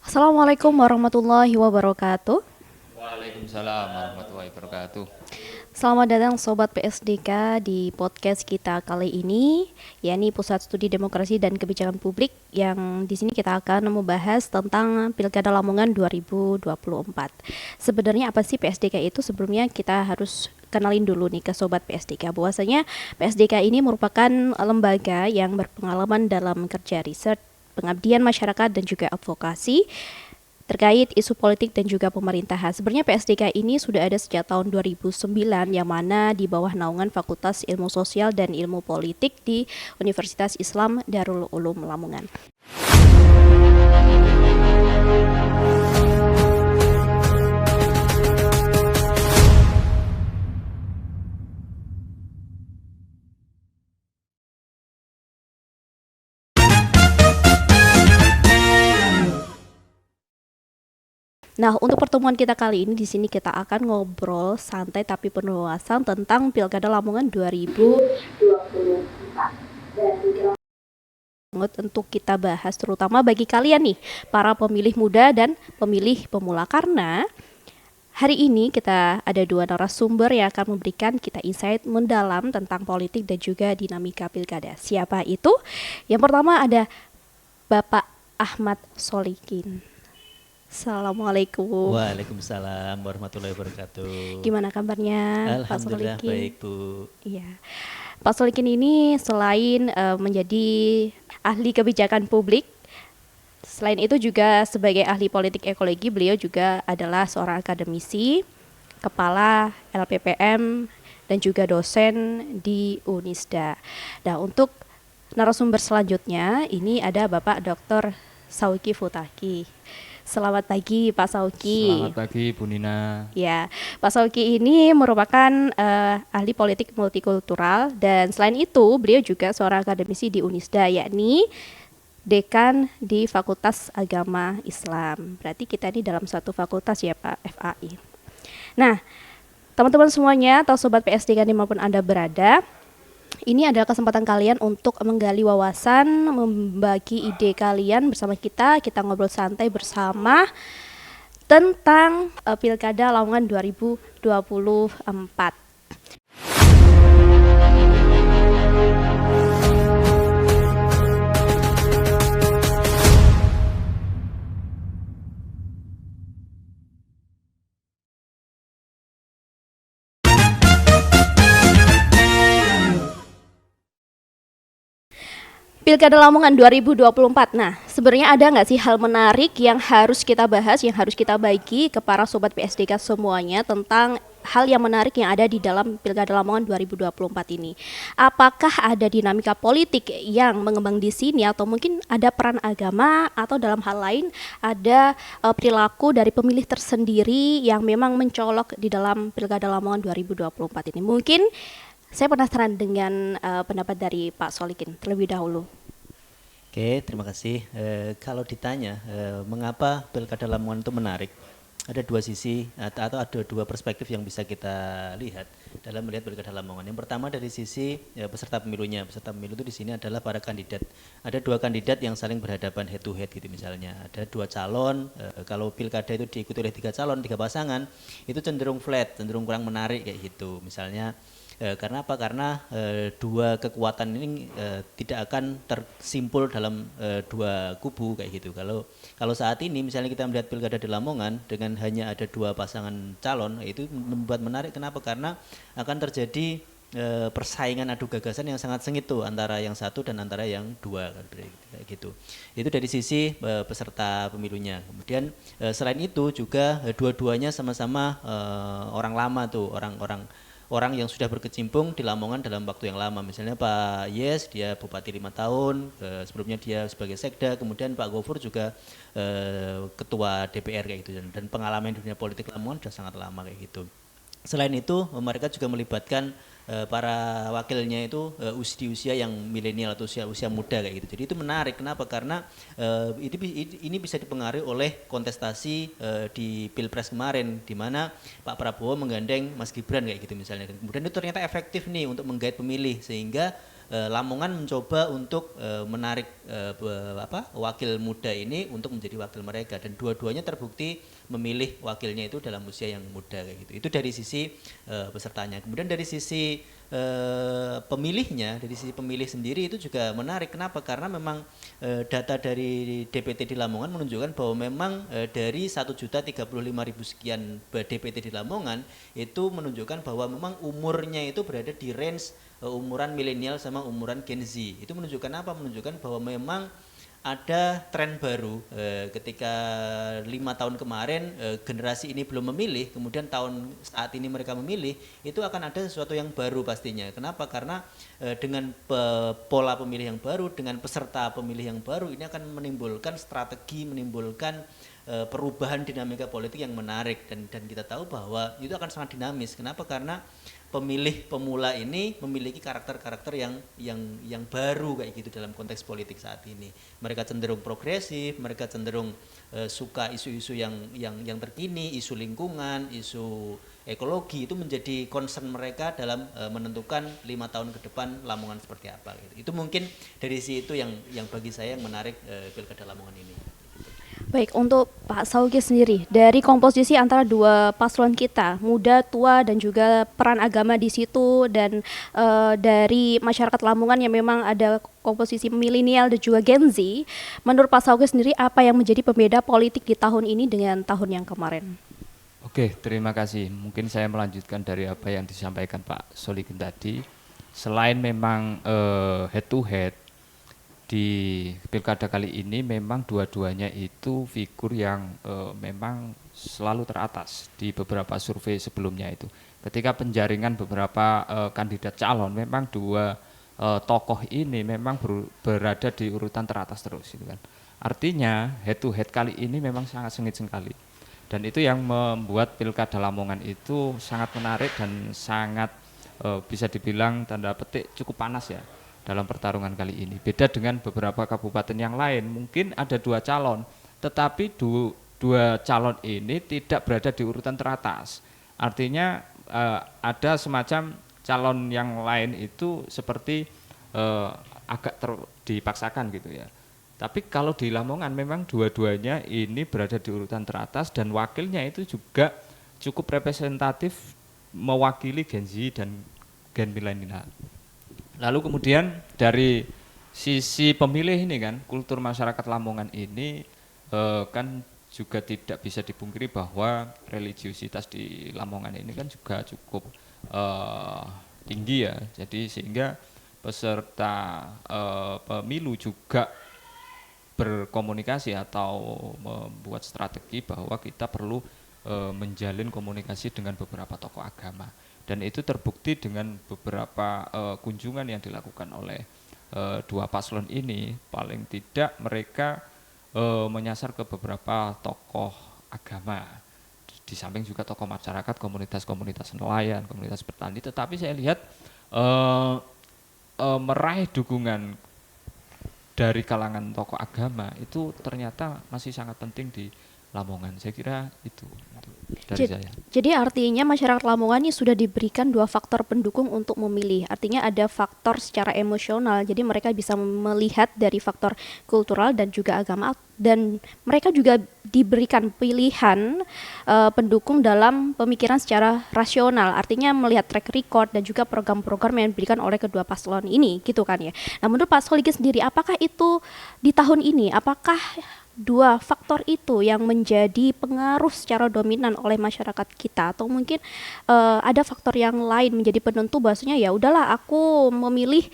Assalamualaikum warahmatullahi wabarakatuh. Waalaikumsalam warahmatullahi wabarakatuh. Selamat datang Sobat PSDK di podcast kita kali ini, yakni Pusat Studi Demokrasi dan Kebijakan Publik, yang di sini kita akan membahas tentang Pilkada Lamongan 2024. Sebenarnya apa sih PSDK itu? Sebelumnya kita harus kenalin dulu nih ke Sobat PSDK, bahwasanya PSDK ini merupakan lembaga yang berpengalaman dalam kerja riset, pengabdian masyarakat dan juga advokasi terkait isu politik dan juga pemerintahan. Sebenarnya PSDK ini sudah ada sejak tahun 2009, yang mana di bawah naungan Fakultas Ilmu Sosial dan Ilmu Politik di Universitas Islam Darul Ulum Lamongan. Nah, untuk pertemuan kita kali ini di sini kita akan ngobrol santai tapi penuh wawasan tentang Pilkada Lamongan 2024. Dan untuk kita bahas terutama bagi kalian nih, para pemilih muda dan pemilih pemula, karena hari ini kita ada dua narasumber yang akan memberikan kita insight mendalam tentang politik dan juga dinamika pilkada. Siapa itu? Yang pertama ada Bapak Ahmad Solikin. Assalamualaikum. Waalaikumsalam warahmatullahi wabarakatuh. Gimana kabarnya, Pak Alhamdulillah Solikin? baik Bu. Iya, Pak Solikin ini selain menjadi ahli kebijakan publik, selain itu juga sebagai ahli politik ekologi, beliau juga adalah seorang akademisi, kepala LPPM, dan juga dosen di Unisda. Nah, untuk narasumber selanjutnya ini ada Bapak Dr. Sauki Futaki. Selamat pagi Pak Sauki. Selamat pagi Bu Nina. Ya, Pak Sauki ini merupakan ahli politik multikultural, dan selain itu beliau juga seorang akademisi di Unisda, yakni dekan di Fakultas Agama Islam. Berarti kita ini dalam satu fakultas ya Pak, FAI. Nah, teman-teman semuanya atau Sobat PSDK dimanapun Anda berada, ini adalah kesempatan kalian untuk menggali wawasan, membagi ide kalian bersama kita. Kita ngobrol santai bersama tentang Pilkada Lamongan 2024. Pilkada Lamongan 2024. Nah, sebenarnya ada nggak sih hal menarik yang harus kita bahas, yang harus kita bagi ke para Sobat PSDK semuanya tentang hal yang menarik yang ada di dalam Pilkada Lamongan 2024 ini? Apakah ada dinamika politik yang mengembang di sini, atau mungkin ada peran agama, atau dalam hal lain ada perilaku dari pemilih tersendiri yang memang mencolok di dalam Pilkada Lamongan 2024 ini? Mungkin saya penasaran dengan pendapat dari Pak Solikin terlebih dahulu. Oke, terima kasih. Kalau ditanya mengapa Pilkada Lamongan itu menarik, ada dua sisi atau ada dua perspektif yang bisa kita lihat dalam melihat Pilkada Lamongan. Yang pertama dari sisi peserta pemilunya. Peserta pemilu itu di sini adalah para kandidat. Ada dua kandidat yang saling berhadapan head to head gitu misalnya. Ada dua calon. Kalau pilkada itu diikuti oleh tiga calon, tiga pasangan, itu cenderung flat, cenderung kurang menarik kayak gitu. Misalnya karena apa? Karena dua kekuatan ini tidak akan tersimpul dalam dua kubu kayak gitu. Kalau saat ini misalnya kita melihat pilkada di Lamongan dengan hanya ada dua pasangan calon, itu membuat menarik. Kenapa? Karena akan terjadi persaingan adu gagasan yang sangat sengit tuh antara yang satu dan antara yang dua kayak gitu. Itu dari sisi peserta pemilunya. Kemudian selain itu juga dua-duanya sama-sama orang lama tuh, orang yang sudah berkecimpung di Lamongan dalam waktu yang lama. Misalnya Pak Yes, dia Bupati 5 tahun, sebelumnya dia sebagai Sekda, kemudian Pak Gofur juga Ketua DPR kayak gitu. Dan pengalaman di dunia politik Lamongan sudah sangat lama kayak gitu. Selain itu mereka juga melibatkan para wakilnya itu di usia yang milenial atau usia muda kayak gitu. Jadi itu menarik. Kenapa? Karena ini bisa dipengaruhi oleh kontestasi di Pilpres kemarin, di mana Pak Prabowo menggandeng Mas Gibran kayak gitu misalnya. Kemudian itu ternyata efektif nih untuk menggait pemilih, sehingga Lamongan mencoba untuk menarik wakil muda ini untuk menjadi wakil mereka, dan dua-duanya terbukti memilih wakilnya itu dalam usia yang muda kayak gitu. Itu dari sisi pesertanya. Kemudian dari sisi pemilihnya, dari sisi pemilih sendiri itu juga menarik. Kenapa? Karena memang data dari DPT di Lamongan menunjukkan bahwa memang dari 1.035.000 sekian DPT di Lamongan itu menunjukkan bahwa memang umurnya itu berada di range umuran milenial sama umuran Gen Z. Itu menunjukkan apa? Menunjukkan bahwa memang ada tren baru ketika 5 tahun kemarin generasi ini belum memilih, kemudian tahun saat ini mereka memilih, itu akan ada sesuatu yang baru pastinya. Kenapa? Karena dengan pola pemilih yang baru, dengan peserta pemilih yang baru, ini akan menimbulkan strategi, menimbulkan perubahan dinamika politik yang menarik, dan kita tahu bahwa itu akan sangat dinamis. Kenapa? Karena pemilih pemula ini memiliki karakter-karakter yang baru kayak gitu dalam konteks politik saat ini. Mereka cenderung progresif, mereka cenderung suka isu-isu yang terkini, isu lingkungan, isu ekologi, itu menjadi concern mereka dalam menentukan 5 tahun ke depan Lamongan seperti apa gitu. Itu mungkin dari sisi itu yang bagi saya yang menarik Pilkada Lamongan ini. Baik, untuk Pak Saugi sendiri, dari komposisi antara dua paslon kita, muda, tua, dan juga peran agama di situ, dan dari masyarakat Lamongan yang memang ada komposisi milenial dan juga Gen Z, menurut Pak Saugi sendiri, apa yang menjadi pembeda politik di tahun ini dengan tahun yang kemarin? Oke, terima kasih. Mungkin saya melanjutkan dari apa yang disampaikan Pak Solikin tadi. Selain memang head to head, di pilkada kali ini memang dua-duanya itu figur yang memang selalu teratas di beberapa survei sebelumnya itu. Ketika penjaringan beberapa kandidat calon, memang dua tokoh ini memang berada di urutan teratas terus, gitu kan. Artinya head to head kali ini memang sangat sengit sekali. Dan itu yang membuat pilkada Lamongan itu sangat menarik dan sangat bisa dibilang tanda petik cukup panas ya dalam pertarungan kali ini. Beda dengan beberapa kabupaten yang lain, mungkin ada 2 calon, tetapi dua calon ini tidak berada di urutan teratas. Artinya ada semacam calon yang lain itu seperti agak dipaksakan gitu ya. Tapi kalau di Lamongan memang dua-duanya ini berada di urutan teratas, dan wakilnya itu juga cukup representatif mewakili Gen Z dan Gen milenial. Lalu kemudian dari sisi pemilih ini kan, kultur masyarakat Lamongan ini kan juga tidak bisa dipungkiri bahwa religiusitas di Lamongan ini kan juga cukup tinggi ya. Jadi sehingga peserta pemilu juga berkomunikasi atau membuat strategi bahwa kita perlu menjalin komunikasi dengan beberapa tokoh agama. Dan itu terbukti dengan beberapa kunjungan yang dilakukan oleh dua paslon ini. Paling tidak mereka menyasar ke beberapa tokoh agama, di samping juga tokoh masyarakat, komunitas-komunitas nelayan, komunitas petani. Tetapi saya lihat meraih dukungan dari kalangan tokoh agama itu ternyata masih sangat penting di Lamongan. Saya kira itu dari saya. Jadi artinya masyarakat Lamongan ini sudah diberikan 2 faktor pendukung untuk memilih. Artinya ada faktor secara emosional, jadi mereka bisa melihat dari faktor kultural dan juga agama, dan mereka juga diberikan pilihan pendukung dalam pemikiran secara rasional. Artinya melihat track record dan juga program-program yang diberikan oleh kedua paslon ini, gitu kan ya. Nah, menurut Pak Soliki sendiri, apakah itu di tahun ini, apakah 2 faktor itu yang menjadi pengaruh secara dominan oleh masyarakat kita, atau mungkin ada faktor yang lain menjadi penentu bahwasanya ya udahlah aku memilih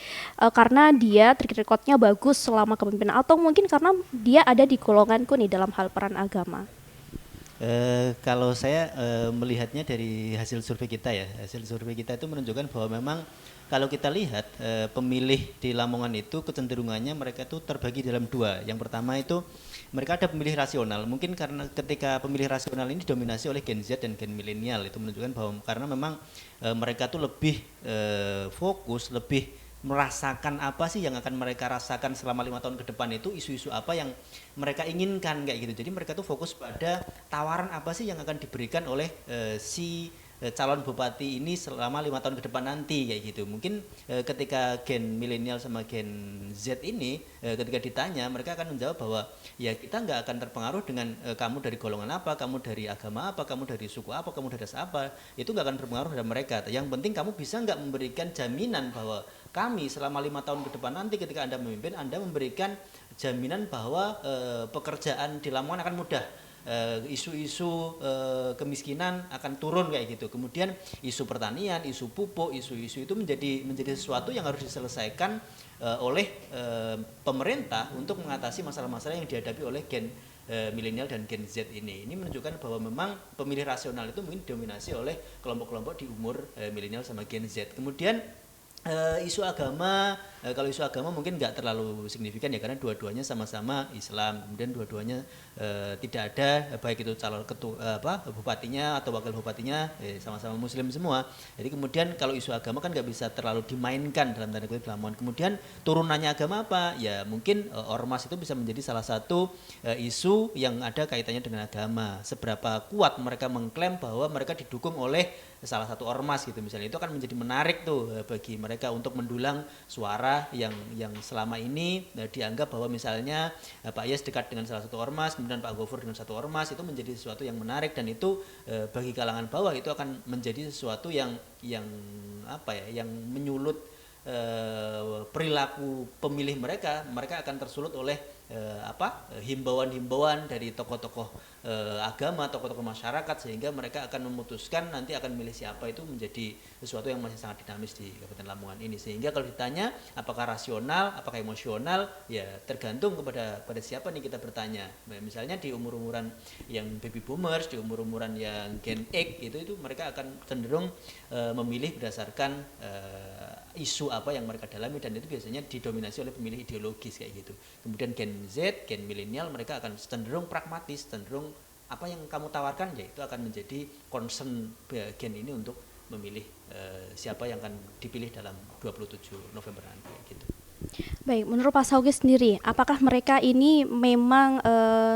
karena dia track recordnya bagus selama kepemimpinan, atau mungkin karena dia ada di golonganku nih dalam hal peran agama? Kalau saya melihatnya dari hasil survei kita ya, hasil survei kita itu menunjukkan bahwa memang kalau kita lihat pemilih di Lamongan itu kecenderungannya mereka itu terbagi dalam 2. Yang pertama itu mereka ada pemilih rasional, mungkin karena ketika pemilih rasional ini didominasi oleh Gen Z dan Gen milenial, itu menunjukkan bahwa karena memang mereka tuh lebih fokus, lebih merasakan apa sih yang akan mereka rasakan selama 5 tahun ke depan, itu isu-isu apa yang mereka inginkan kayak gitu. Jadi mereka tuh fokus pada tawaran apa sih yang akan diberikan oleh si calon bupati ini selama 5 tahun ke depan nanti kayak gitu. Mungkin ketika gen milenial sama gen Z ini ketika ditanya mereka akan menjawab bahwa ya kita nggak akan terpengaruh dengan kamu dari golongan apa, kamu dari agama apa, kamu dari suku apa, kamu dari ras apa, itu nggak akan berpengaruh pada mereka. Yang penting kamu bisa nggak memberikan jaminan bahwa kami selama 5 tahun ke depan nanti ketika Anda memimpin, Anda memberikan jaminan bahwa pekerjaan di Lamongan akan mudah, isu-isu kemiskinan akan turun kayak gitu. Kemudian isu pertanian, isu pupuk, isu-isu itu menjadi sesuatu yang harus diselesaikan oleh pemerintah untuk mengatasi masalah-masalah yang dihadapi oleh gen milenial dan gen Z ini. Ini menunjukkan bahwa memang pemilih rasional itu mungkin didominasi oleh kelompok-kelompok di umur milenial sama gen Z. Kemudian isu agama, kalau isu agama mungkin nggak terlalu signifikan ya karena dua-duanya sama-sama Islam, kemudian dua-duanya tidak ada baik itu calon bupatinya atau wakil bupatinya sama-sama Muslim semua. Jadi kemudian kalau isu agama kan nggak bisa terlalu dimainkan dalam tanda kutip Lamongan. Kemudian turunannya agama apa? Ya mungkin ormas itu bisa menjadi salah satu isu yang ada kaitannya dengan agama. Seberapa kuat mereka mengklaim bahwa mereka didukung oleh salah satu ormas gitu misalnya, itu akan menjadi menarik tuh bagi mereka untuk mendulang suara yang selama ini dianggap bahwa misalnya Pak Yes dekat dengan salah satu ormas, kemudian Pak Gofur dengan satu ormas, itu menjadi sesuatu yang menarik dan itu bagi kalangan bawah itu akan menjadi sesuatu yang menyulut perilaku pemilih mereka akan tersulut oleh himbauan-himbauan dari tokoh-tokoh agama, tokoh-tokoh masyarakat, sehingga mereka akan memutuskan nanti akan milih siapa, itu menjadi sesuatu yang masih sangat dinamis di Kabupaten Lamongan ini. Sehingga kalau ditanya apakah rasional, apakah emosional, ya tergantung pada siapa nih kita bertanya. Misalnya di umur-umuran yang baby boomers, di umur-umuran yang Gen X itu mereka akan cenderung memilih berdasarkan isu apa yang mereka dalami, dan itu biasanya didominasi oleh pemilih ideologis kayak gitu. Kemudian Gen Z, Gen milenial, mereka akan cenderung pragmatis, cenderung apa yang kamu tawarkan ya itu akan menjadi concern Gen ini untuk memilih siapa yang akan dipilih dalam 27 November nanti gitu. Baik, menurut Pak Saugi sendiri, apakah mereka ini memang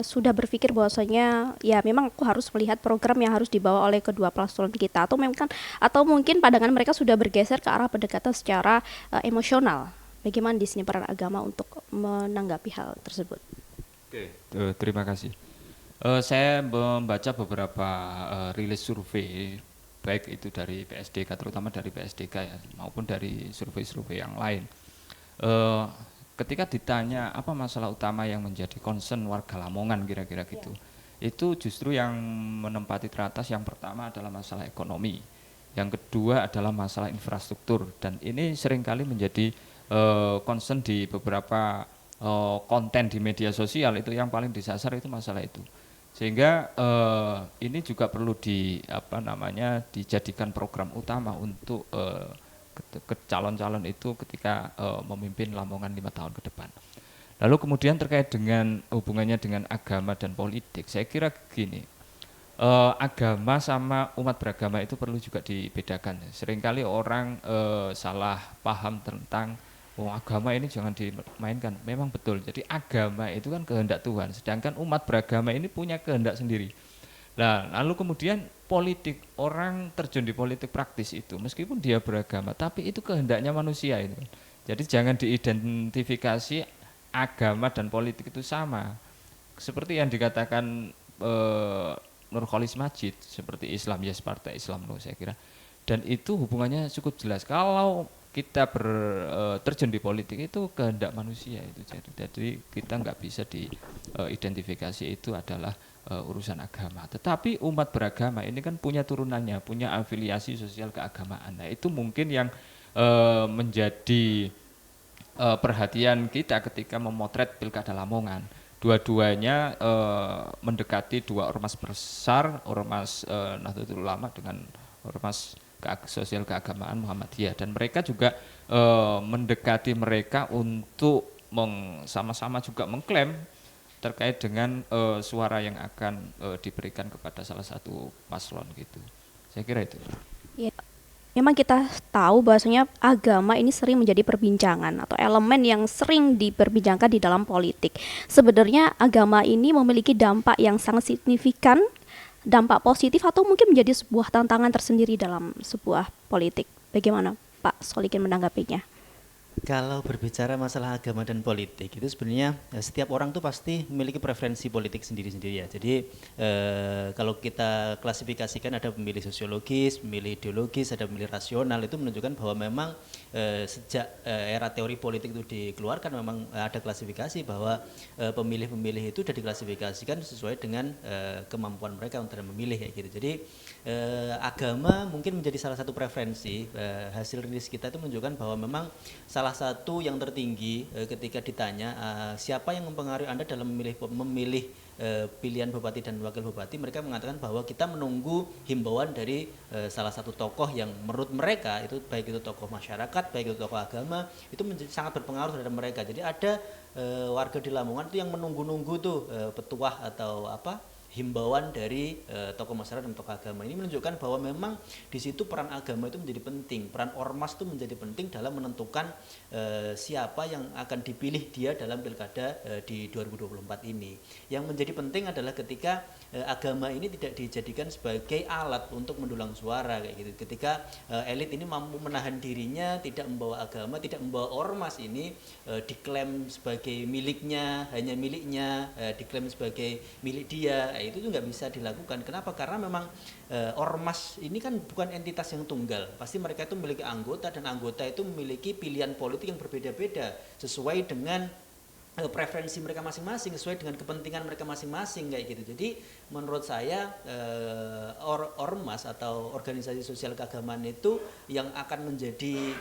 sudah berpikir bahwasanya ya memang aku harus melihat program yang harus dibawa oleh kedua paslon kita, atau mungkin pandangan mereka sudah bergeser ke arah pendekatan secara emosional? Bagaimana di sini peran agama untuk menanggapi hal tersebut? Oke, terima kasih. Saya membaca beberapa rilis survei, baik itu dari PSDK, terutama dari PSDK ya, maupun dari survei-survei yang lain. Ketika ditanya apa masalah utama yang menjadi concern warga Lamongan kira-kira gitu, itu justru yang menempati teratas yang pertama adalah masalah ekonomi, yang kedua adalah masalah infrastruktur, dan ini seringkali menjadi concern di beberapa konten di media sosial. Itu yang paling disasar itu masalah itu, sehingga ini juga perlu dijadikan program utama untuk ke calon-calon itu ketika memimpin Lamongan 5 tahun ke depan. Lalu kemudian terkait dengan hubungannya dengan agama dan politik, saya kira gini, agama sama umat beragama itu perlu juga dibedakan. Seringkali orang salah paham tentang agama ini jangan dimainkan. Memang betul, jadi agama itu kan kehendak Tuhan, sedangkan umat beragama ini punya kehendak sendiri. Nah, lalu kemudian politik, orang terjun di politik praktis itu meskipun dia beragama, tapi itu kehendaknya manusia itu. Jadi jangan diidentifikasi agama dan politik itu sama. Seperti yang dikatakan Nurholis Majid, seperti Islam, yes, partai Islam loh saya kira. Dan itu hubungannya cukup jelas. Kalau kita terjun di politik itu kehendak manusia itu. Jadi kita nggak bisa diidentifikasi itu adalah urusan agama. Tetapi umat beragama ini kan punya turunannya, punya afiliasi sosial keagamaan. Nah, itu mungkin yang menjadi perhatian kita ketika memotret Pilkada Lamongan. Dua-duanya mendekati dua ormas besar, ormas Nahdlatul Ulama dengan ormas sosial keagamaan Muhammadiyah, dan mereka juga mendekati mereka untuk sama-sama juga mengklaim terkait dengan suara yang akan diberikan kepada salah satu paslon gitu. Saya kira itu. Ya, memang kita tahu bahwasanya agama ini sering menjadi perbincangan atau elemen yang sering diperbincangkan di dalam politik. Sebenarnya agama ini memiliki dampak yang sangat signifikan dampak positif atau mungkin menjadi sebuah tantangan tersendiri dalam sebuah politik? Bagaimana Pak Solikin menanggapinya? Kalau berbicara masalah agama dan politik itu sebenarnya setiap orang tuh pasti memiliki preferensi politik sendiri-sendiri ya. Jadi kalau kita klasifikasikan ada pemilih sosiologis, pemilih ideologis, ada pemilih rasional, itu menunjukkan bahwa memang sejak era teori politik itu dikeluarkan memang ada klasifikasi bahwa pemilih-pemilih itu sudah diklasifikasikan sesuai dengan kemampuan mereka untuk memilih kayak gitu. Jadi agama mungkin menjadi salah satu preferensi. Hasil rilis kita itu menunjukkan bahwa memang salah satu yang tertinggi ketika ditanya siapa yang mempengaruhi Anda dalam memilih pilihan bupati dan wakil bupati, mereka mengatakan bahwa kita menunggu himbauan dari salah satu tokoh yang menurut mereka itu baik itu tokoh masyarakat, baik itu tokoh agama, itu sangat berpengaruh terhadap mereka. Jadi ada warga di Lamongan itu yang menunggu-nunggu tuh petuah atau himbauan dari tokoh masyarakat dan tokoh agama. Ini menunjukkan bahwa memang di situ peran agama itu menjadi penting, peran ormas itu menjadi penting dalam menentukan siapa yang akan dipilih dia dalam pilkada di 2024 ini. Yang menjadi penting adalah ketika agama ini tidak dijadikan sebagai alat untuk mendulang suara kayak gitu. Ketika elit ini mampu menahan dirinya, tidak membawa agama, tidak membawa ormas ini diklaim sebagai miliknya, hanya miliknya, diklaim sebagai milik dia. Itu juga bisa dilakukan. Kenapa? Karena memang ormas ini kan bukan entitas yang tunggal. Pasti mereka itu memiliki anggota dan anggota itu memiliki pilihan politik yang berbeda-beda sesuai dengan preferensi mereka masing-masing, sesuai dengan kepentingan mereka masing-masing kayak gitu. Jadi menurut saya ormas atau organisasi sosial keagamaan itu yang akan menjadi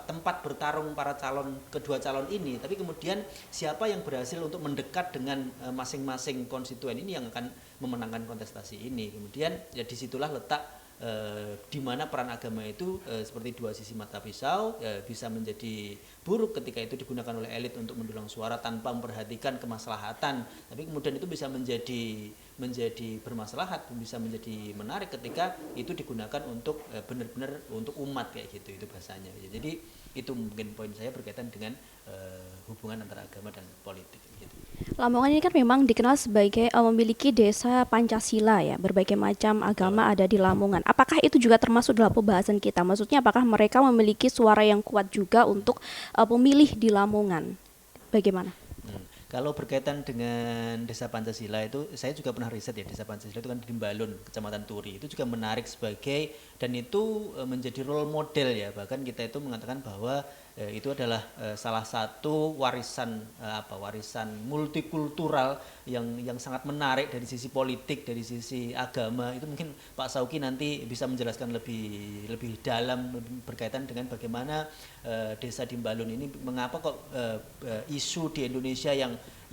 tempat bertarung kedua calon ini, tapi kemudian siapa yang berhasil untuk mendekat dengan masing-masing konstituen ini yang akan memenangkan kontestasi ini. Kemudian ya disitulah letak di mana peran agama itu seperti dua sisi mata pisau, bisa menjadi buruk ketika itu digunakan oleh elit untuk mendulang suara tanpa memperhatikan kemaslahatan, tapi kemudian itu bisa menjadi bermaslahat, bisa menjadi menarik ketika itu digunakan untuk benar-benar untuk umat kayak gitu, itu bahasanya. Jadi itu mungkin poin saya berkaitan dengan hubungan antara agama dan politik gitu. Lamongan ini kan memang dikenal sebagai memiliki desa Pancasila ya, berbagai macam agama ada di Lamongan. Apakah itu juga termasuk dalam pembahasan kita? Maksudnya apakah mereka memiliki suara yang kuat juga untuk pemilih di Lamongan? Bagaimana? Kalau berkaitan dengan desa Pancasila itu, saya juga pernah riset ya, desa Pancasila itu kan di Balun, Kecamatan Turi, itu juga menarik sebagai, dan itu menjadi role model ya, bahkan kita itu mengatakan bahwa itu adalah salah satu warisan multikultural yang sangat menarik dari sisi politik, dari sisi agama. Itu mungkin Pak Sauki nanti bisa menjelaskan lebih dalam berkaitan dengan bagaimana desa di Balun ini, mengapa kok isu di Indonesia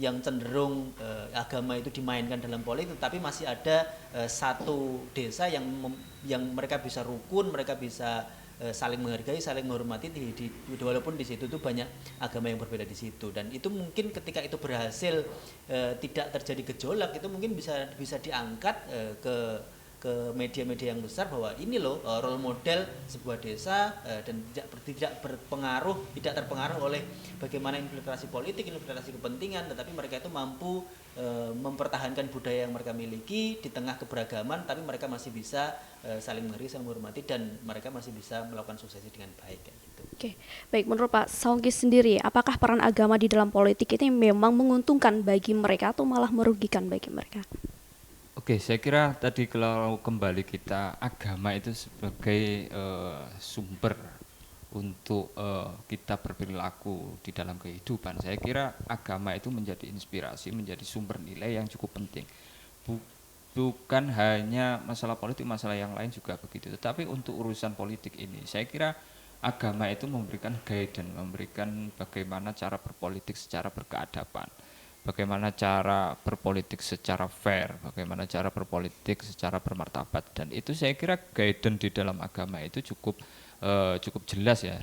yang cenderung agama itu dimainkan dalam politik, tapi masih ada satu desa yang mereka bisa rukun, mereka bisa saling menghargai, saling menghormati walaupun di situ tuh banyak agama yang berbeda di situ. Dan itu mungkin ketika itu berhasil tidak terjadi gejolak, itu mungkin bisa diangkat ke media-media yang besar bahwa ini loh role model sebuah desa dan tidak terpengaruh oleh bagaimana infiltrasi politik, infiltrasi kepentingan, tetapi mereka itu mampu mempertahankan budaya yang mereka miliki di tengah keberagaman, tapi mereka masih bisa saling menghargai, saling menghormati, dan mereka masih bisa melakukan suksesi dengan baik gitu. Oke, baik, menurut Pak Sauki sendiri, apakah peran agama di dalam politik ini memang menguntungkan bagi mereka atau malah merugikan bagi mereka? Oke, saya kira tadi kalau kembali kita agama itu sebagai sumber untuk kita berperilaku di dalam kehidupan. Saya kira agama itu menjadi inspirasi, menjadi sumber nilai yang cukup penting. Bukan hanya masalah politik, masalah yang lain juga begitu. Tetapi untuk urusan politik ini, saya kira agama itu memberikan guidance, memberikan bagaimana cara berpolitik secara berkeadaban, bagaimana cara berpolitik secara fair, bagaimana cara berpolitik secara bermartabat. Dan itu saya kira guidance di dalam agama itu cukup jelas ya.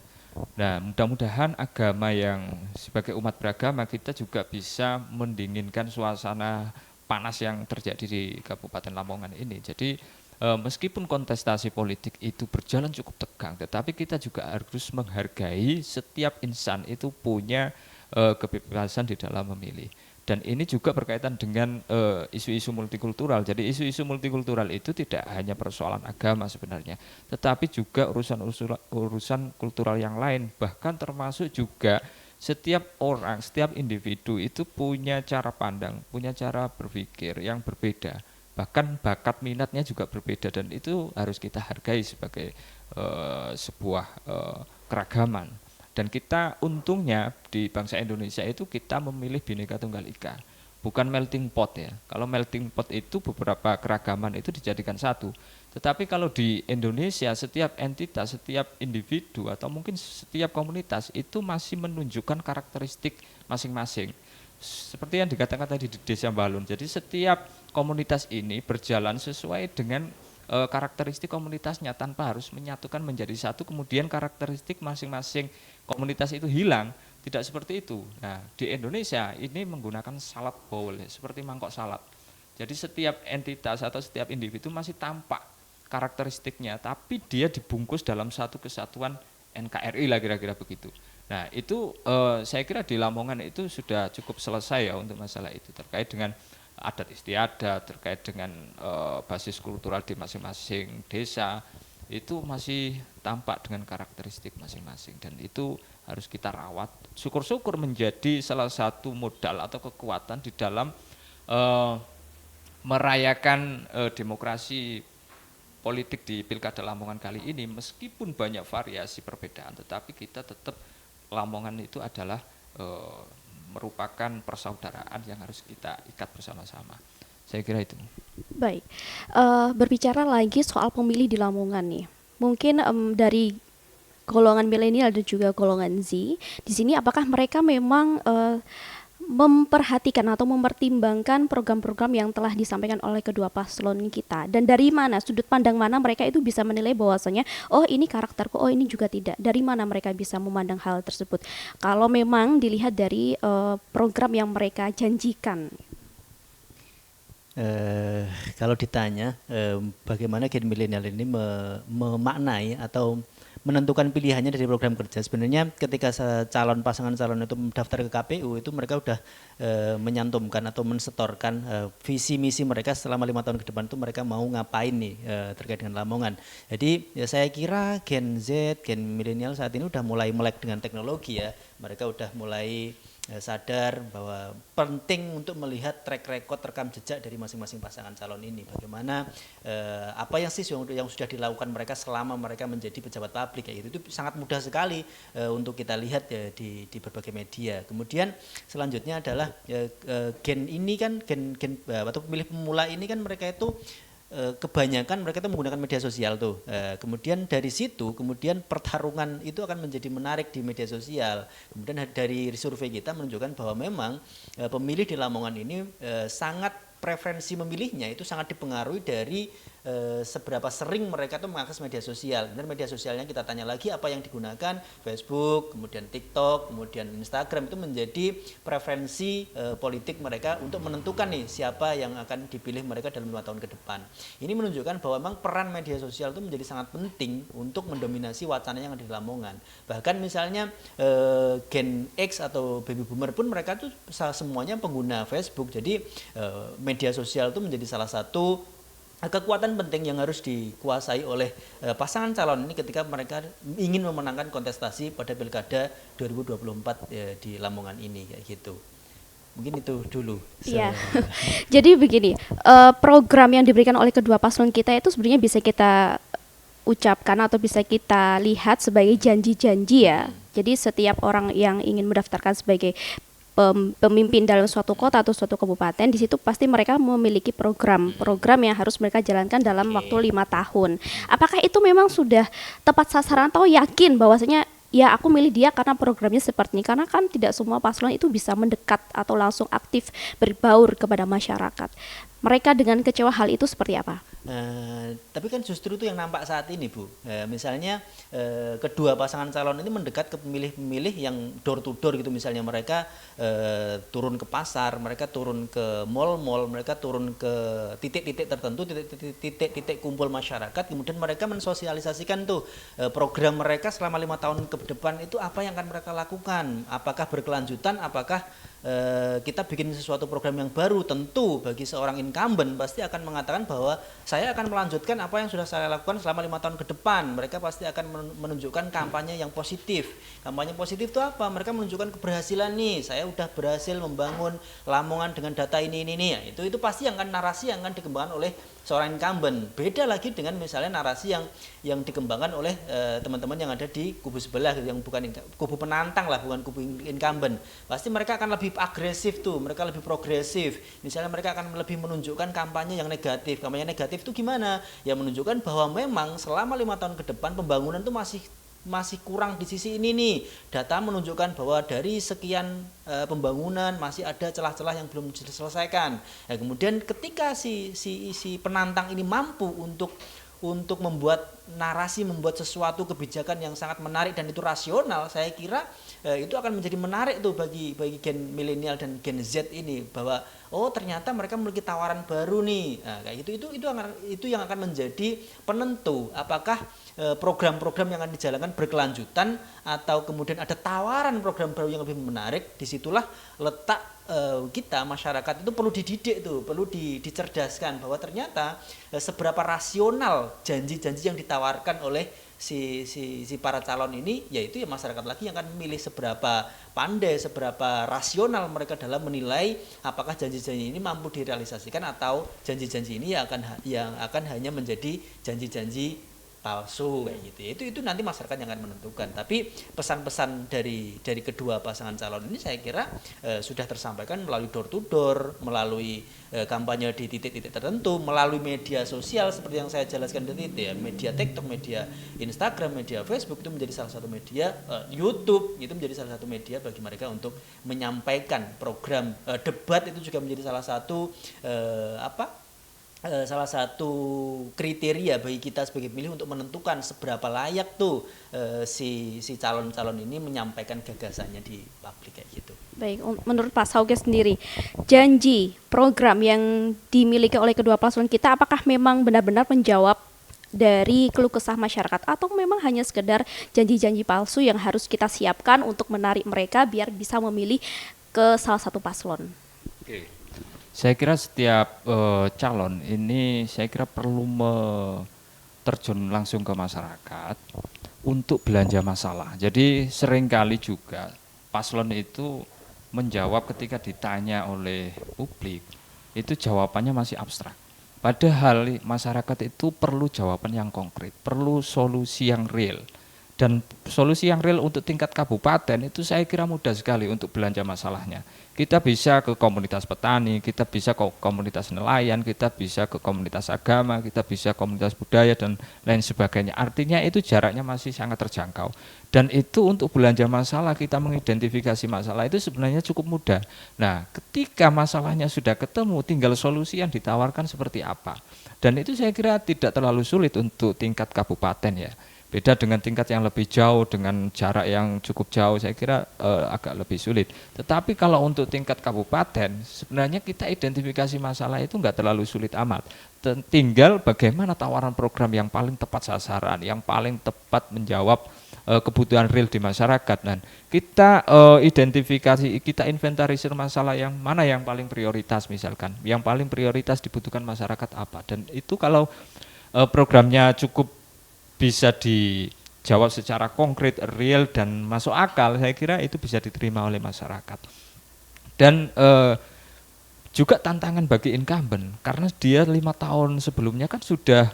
Nah, mudah-mudahan agama yang sebagai umat beragama kita juga bisa mendinginkan suasana panas yang terjadi di Kabupaten Lamongan ini. Jadi meskipun kontestasi politik itu berjalan cukup tegang, tetapi kita juga harus menghargai setiap insan itu punya kebebasan di dalam memilih. Dan ini juga berkaitan dengan isu-isu multikultural. Jadi isu-isu multikultural itu tidak hanya persoalan agama sebenarnya, tetapi juga urusan kultural yang lain. Bahkan termasuk juga setiap orang, setiap individu itu punya cara pandang, punya cara berpikir yang berbeda. Bahkan bakat minatnya juga berbeda, dan itu harus kita hargai sebagai sebuah keragaman. Dan kita untungnya di bangsa Indonesia itu kita memilih Bhinneka Tunggal Ika, bukan melting pot ya. Kalau melting pot itu beberapa keragaman itu dijadikan satu. Tetapi kalau di Indonesia setiap entitas, setiap individu atau mungkin setiap komunitas itu masih menunjukkan karakteristik masing-masing. Seperti yang dikatakan tadi di Desa Balun. Jadi setiap komunitas ini berjalan sesuai dengan karakteristik komunitasnya tanpa harus menyatukan menjadi satu, kemudian karakteristik masing-masing komunitas itu hilang. Tidak seperti itu. Nah, di Indonesia ini menggunakan salad bowl seperti mangkok salad. Jadi setiap entitas atau setiap individu masih tampak karakteristiknya, tapi dia dibungkus dalam satu kesatuan NKRI lah, kira-kira begitu. Nah, itu saya kira di Lamongan itu sudah cukup selesai ya untuk masalah itu, terkait dengan adat istiadat, terkait dengan basis kultural di masing-masing desa, itu masih tampak dengan karakteristik masing-masing, dan itu harus kita rawat. Syukur-syukur menjadi salah satu modal atau kekuatan di dalam merayakan demokrasi politik di Pilkada Lamongan kali ini. Meskipun banyak variasi perbedaan, tetapi kita tetap, Lamongan itu adalah merupakan persaudaraan yang harus kita ikat bersama-sama. Saya kira itu. Baik, berbicara lagi soal pemilih di Lamongan nih, mungkin dari golongan milenial dan juga golongan Z, di sini apakah mereka memang memperhatikan atau mempertimbangkan program-program yang telah disampaikan oleh kedua paslon kita, dan dari mana, sudut pandang mana mereka itu bisa menilai bahwasanya oh ini karakterku, oh ini juga tidak. Dari mana mereka bisa memandang hal tersebut kalau memang dilihat dari program yang mereka janjikan? Kalau ditanya bagaimana gen milenial ini memaknai atau menentukan pilihannya dari program kerja, sebenarnya ketika pasangan calon itu mendaftar ke KPU itu mereka udah menyantumkan atau mensetorkan visi misi mereka selama 5 tahun ke depan itu mereka mau ngapain nih terkait dengan Lamongan. Jadi ya saya kira Gen Z, gen milenial saat ini udah mulai melek dengan teknologi ya. Mereka udah mulai sadar bahwa penting untuk melihat track record rekam jejak dari masing-masing pasangan calon ini. Bagaimana apa yang sudah dilakukan mereka selama mereka menjadi pejabat publik ya, itu sangat mudah sekali untuk kita lihat ya di berbagai media. Kemudian selanjutnya adalah gen ini kan gen atau pemilih pemula ini kan mereka itu kebanyakan mereka itu menggunakan media sosial tuh. Kemudian dari situ kemudian pertarungan itu akan menjadi menarik di media sosial. Kemudian dari survei kita menunjukkan bahwa memang pemilih di Lamongan ini sangat preferensi memilihnya itu sangat dipengaruhi dari seberapa sering mereka tuh mengakses media sosial. Kemudian media sosialnya kita tanya lagi apa yang digunakan, Facebook, kemudian TikTok, kemudian Instagram, itu menjadi preferensi politik mereka untuk menentukan nih siapa yang akan dipilih mereka dalam 5 tahun ke depan. Ini menunjukkan bahwa memang peran media sosial itu menjadi sangat penting untuk mendominasi wacana yang ada di Lamongan. Bahkan misalnya Gen X atau baby boomer pun mereka tuh semuanya pengguna Facebook. Jadi media sosial itu menjadi salah satu kekuatan penting yang harus dikuasai oleh pasangan calon ini ketika mereka ingin memenangkan kontestasi pada Pilkada 2024 di Lamongan ini kayak gitu. Mungkin itu dulu. Iya. Jadi begini, program yang diberikan oleh kedua paslon kita itu sebenarnya bisa kita ucapkan atau bisa kita lihat sebagai janji-janji ya. Jadi setiap orang yang ingin mendaftarkan sebagai pemimpin dalam suatu kota atau suatu kabupaten, di situ pasti mereka memiliki program yang harus mereka jalankan dalam waktu 5 tahun. Apakah itu memang sudah tepat sasaran atau yakin bahwasanya ya aku milih dia karena programnya seperti ini? Karena kan tidak semua paslon itu bisa mendekat atau langsung aktif berbaur kepada masyarakat. mereka dengan kecewa hal itu seperti apa? Tapi kan justru itu yang nampak saat ini, Bu. Misalnya kedua pasangan calon ini mendekat ke pemilih-pemilih yang door to door gitu, misalnya mereka turun ke pasar, mereka turun ke mall-mall, mereka turun ke titik-titik tertentu, titik-titik kumpul masyarakat, kemudian mereka mensosialisasikan tuh program mereka selama 5 tahun ke depan itu apa yang akan mereka lakukan, apakah berkelanjutan, apakah kita bikin sesuatu program yang baru. Tentu bagi seorang incumbent pasti akan mengatakan bahwa saya akan melanjutkan apa yang sudah saya lakukan selama 5 tahun ke depan. Mereka pasti akan menunjukkan kampanye yang positif. Kampanye positif itu apa? Mereka menunjukkan keberhasilan nih. Saya udah berhasil membangun Lamongan dengan data ini. Ya, itu pasti yang akan narasi yang akan dikembangkan oleh seorang incumbent. Beda lagi dengan misalnya narasi yang dikembangkan oleh teman-teman yang ada di kubu sebelah, yang bukan kubu penantang lah, bukan kubu incumbent. Pasti mereka akan lebih agresif tuh, mereka lebih progresif. Misalnya mereka akan lebih menunjukkan kampanye yang negatif. Kampanye negatif itu gimana? Ya menunjukkan bahwa memang selama 5 tahun ke depan pembangunan itu masih kurang di sisi ini nih. Data menunjukkan bahwa dari sekian pembangunan masih ada celah-celah yang belum diselesaikan. Ya, kemudian ketika si penantang ini mampu untuk membuat narasi, membuat sesuatu kebijakan yang sangat menarik dan itu rasional, saya kira itu akan menjadi menarik tuh bagi gen milenial dan gen Z ini, bahwa oh ternyata mereka memiliki tawaran baru nih. Nah, kayak itu yang akan menjadi penentu apakah program-program yang akan dijalankan berkelanjutan atau kemudian ada tawaran program baru yang lebih menarik. Disitulah letak kita masyarakat itu perlu dididik tuh, perlu dicerdaskan bahwa ternyata seberapa rasional janji-janji yang ditawarkan oleh si para calon ini, yaitu ya masyarakat lagi yang akan memilih seberapa pandai, seberapa rasional mereka dalam menilai apakah janji-janji ini mampu direalisasikan atau janji-janji ini yang akan hanya menjadi janji-janji palsu kayak gitu. Itu nanti masyarakat yang akan menentukan. Tapi pesan-pesan dari kedua pasangan calon ini saya kira sudah tersampaikan melalui door to door, melalui kampanye di titik-titik tertentu, melalui media sosial seperti yang saya jelaskan tadi, ya, media TikTok, media Instagram, media Facebook itu menjadi salah satu media, YouTube itu menjadi salah satu media bagi mereka untuk menyampaikan program. Debat itu juga menjadi salah satu salah satu kriteria bagi kita sebagai pemilih untuk menentukan seberapa layak tuh si calon-calon ini menyampaikan gagasannya di publik kayak gitu. Baik, menurut Pak Sauge sendiri, janji program yang dimiliki oleh kedua paslon kita apakah memang benar-benar menjawab dari keluh kesah masyarakat atau memang hanya sekedar janji-janji palsu yang harus kita siapkan untuk menarik mereka biar bisa memilih ke salah satu paslon? Oke. Saya kira setiap calon ini saya kira perlu terjun langsung ke masyarakat untuk belanja masalah. Jadi seringkali juga paslon itu menjawab ketika ditanya oleh publik, itu jawabannya masih abstrak. Padahal masyarakat itu perlu jawaban yang konkret, perlu solusi yang real. Dan solusi yang real untuk tingkat kabupaten itu saya kira mudah sekali untuk belanja masalahnya. Kita bisa ke komunitas petani, kita bisa ke komunitas nelayan, kita bisa ke komunitas agama, kita bisa komunitas budaya dan lain sebagainya. Artinya itu jaraknya masih sangat terjangkau. Dan itu untuk belanja masalah, kita mengidentifikasi masalah itu sebenarnya cukup mudah. Nah, ketika masalahnya sudah ketemu, tinggal solusi yang ditawarkan seperti apa. Dan itu saya kira tidak terlalu sulit untuk tingkat kabupaten ya. Beda dengan tingkat yang lebih jauh, dengan jarak yang cukup jauh, saya kira agak lebih sulit. Tetapi kalau untuk tingkat kabupaten, sebenarnya kita identifikasi masalah itu nggak terlalu sulit amat. Tinggal bagaimana tawaran program yang paling tepat sasaran, yang paling tepat menjawab kebutuhan real di masyarakat. Dan kita identifikasi, kita inventarisir masalah yang mana yang paling prioritas misalkan. Yang paling prioritas dibutuhkan masyarakat apa. Dan itu kalau programnya cukup bisa dijawab secara konkret, real, dan masuk akal, saya kira itu bisa diterima oleh masyarakat. Dan juga tantangan bagi incumbent, karena dia 5 tahun sebelumnya kan sudah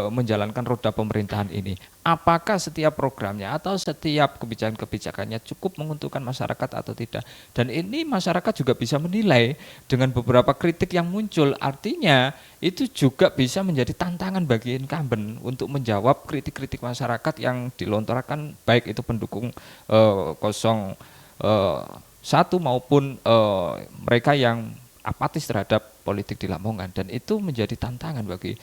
menjalankan roda pemerintahan ini. Apakah setiap programnya atau setiap kebijakan-kebijakannya cukup menguntungkan masyarakat atau tidak? Dan ini masyarakat juga bisa menilai dengan beberapa kritik yang muncul. Artinya itu juga bisa menjadi tantangan bagi incumbent untuk menjawab kritik-kritik masyarakat yang dilontarkan, baik itu pendukung 01 maupun mereka yang apatis terhadap politik di Lamongan, dan itu menjadi tantangan bagi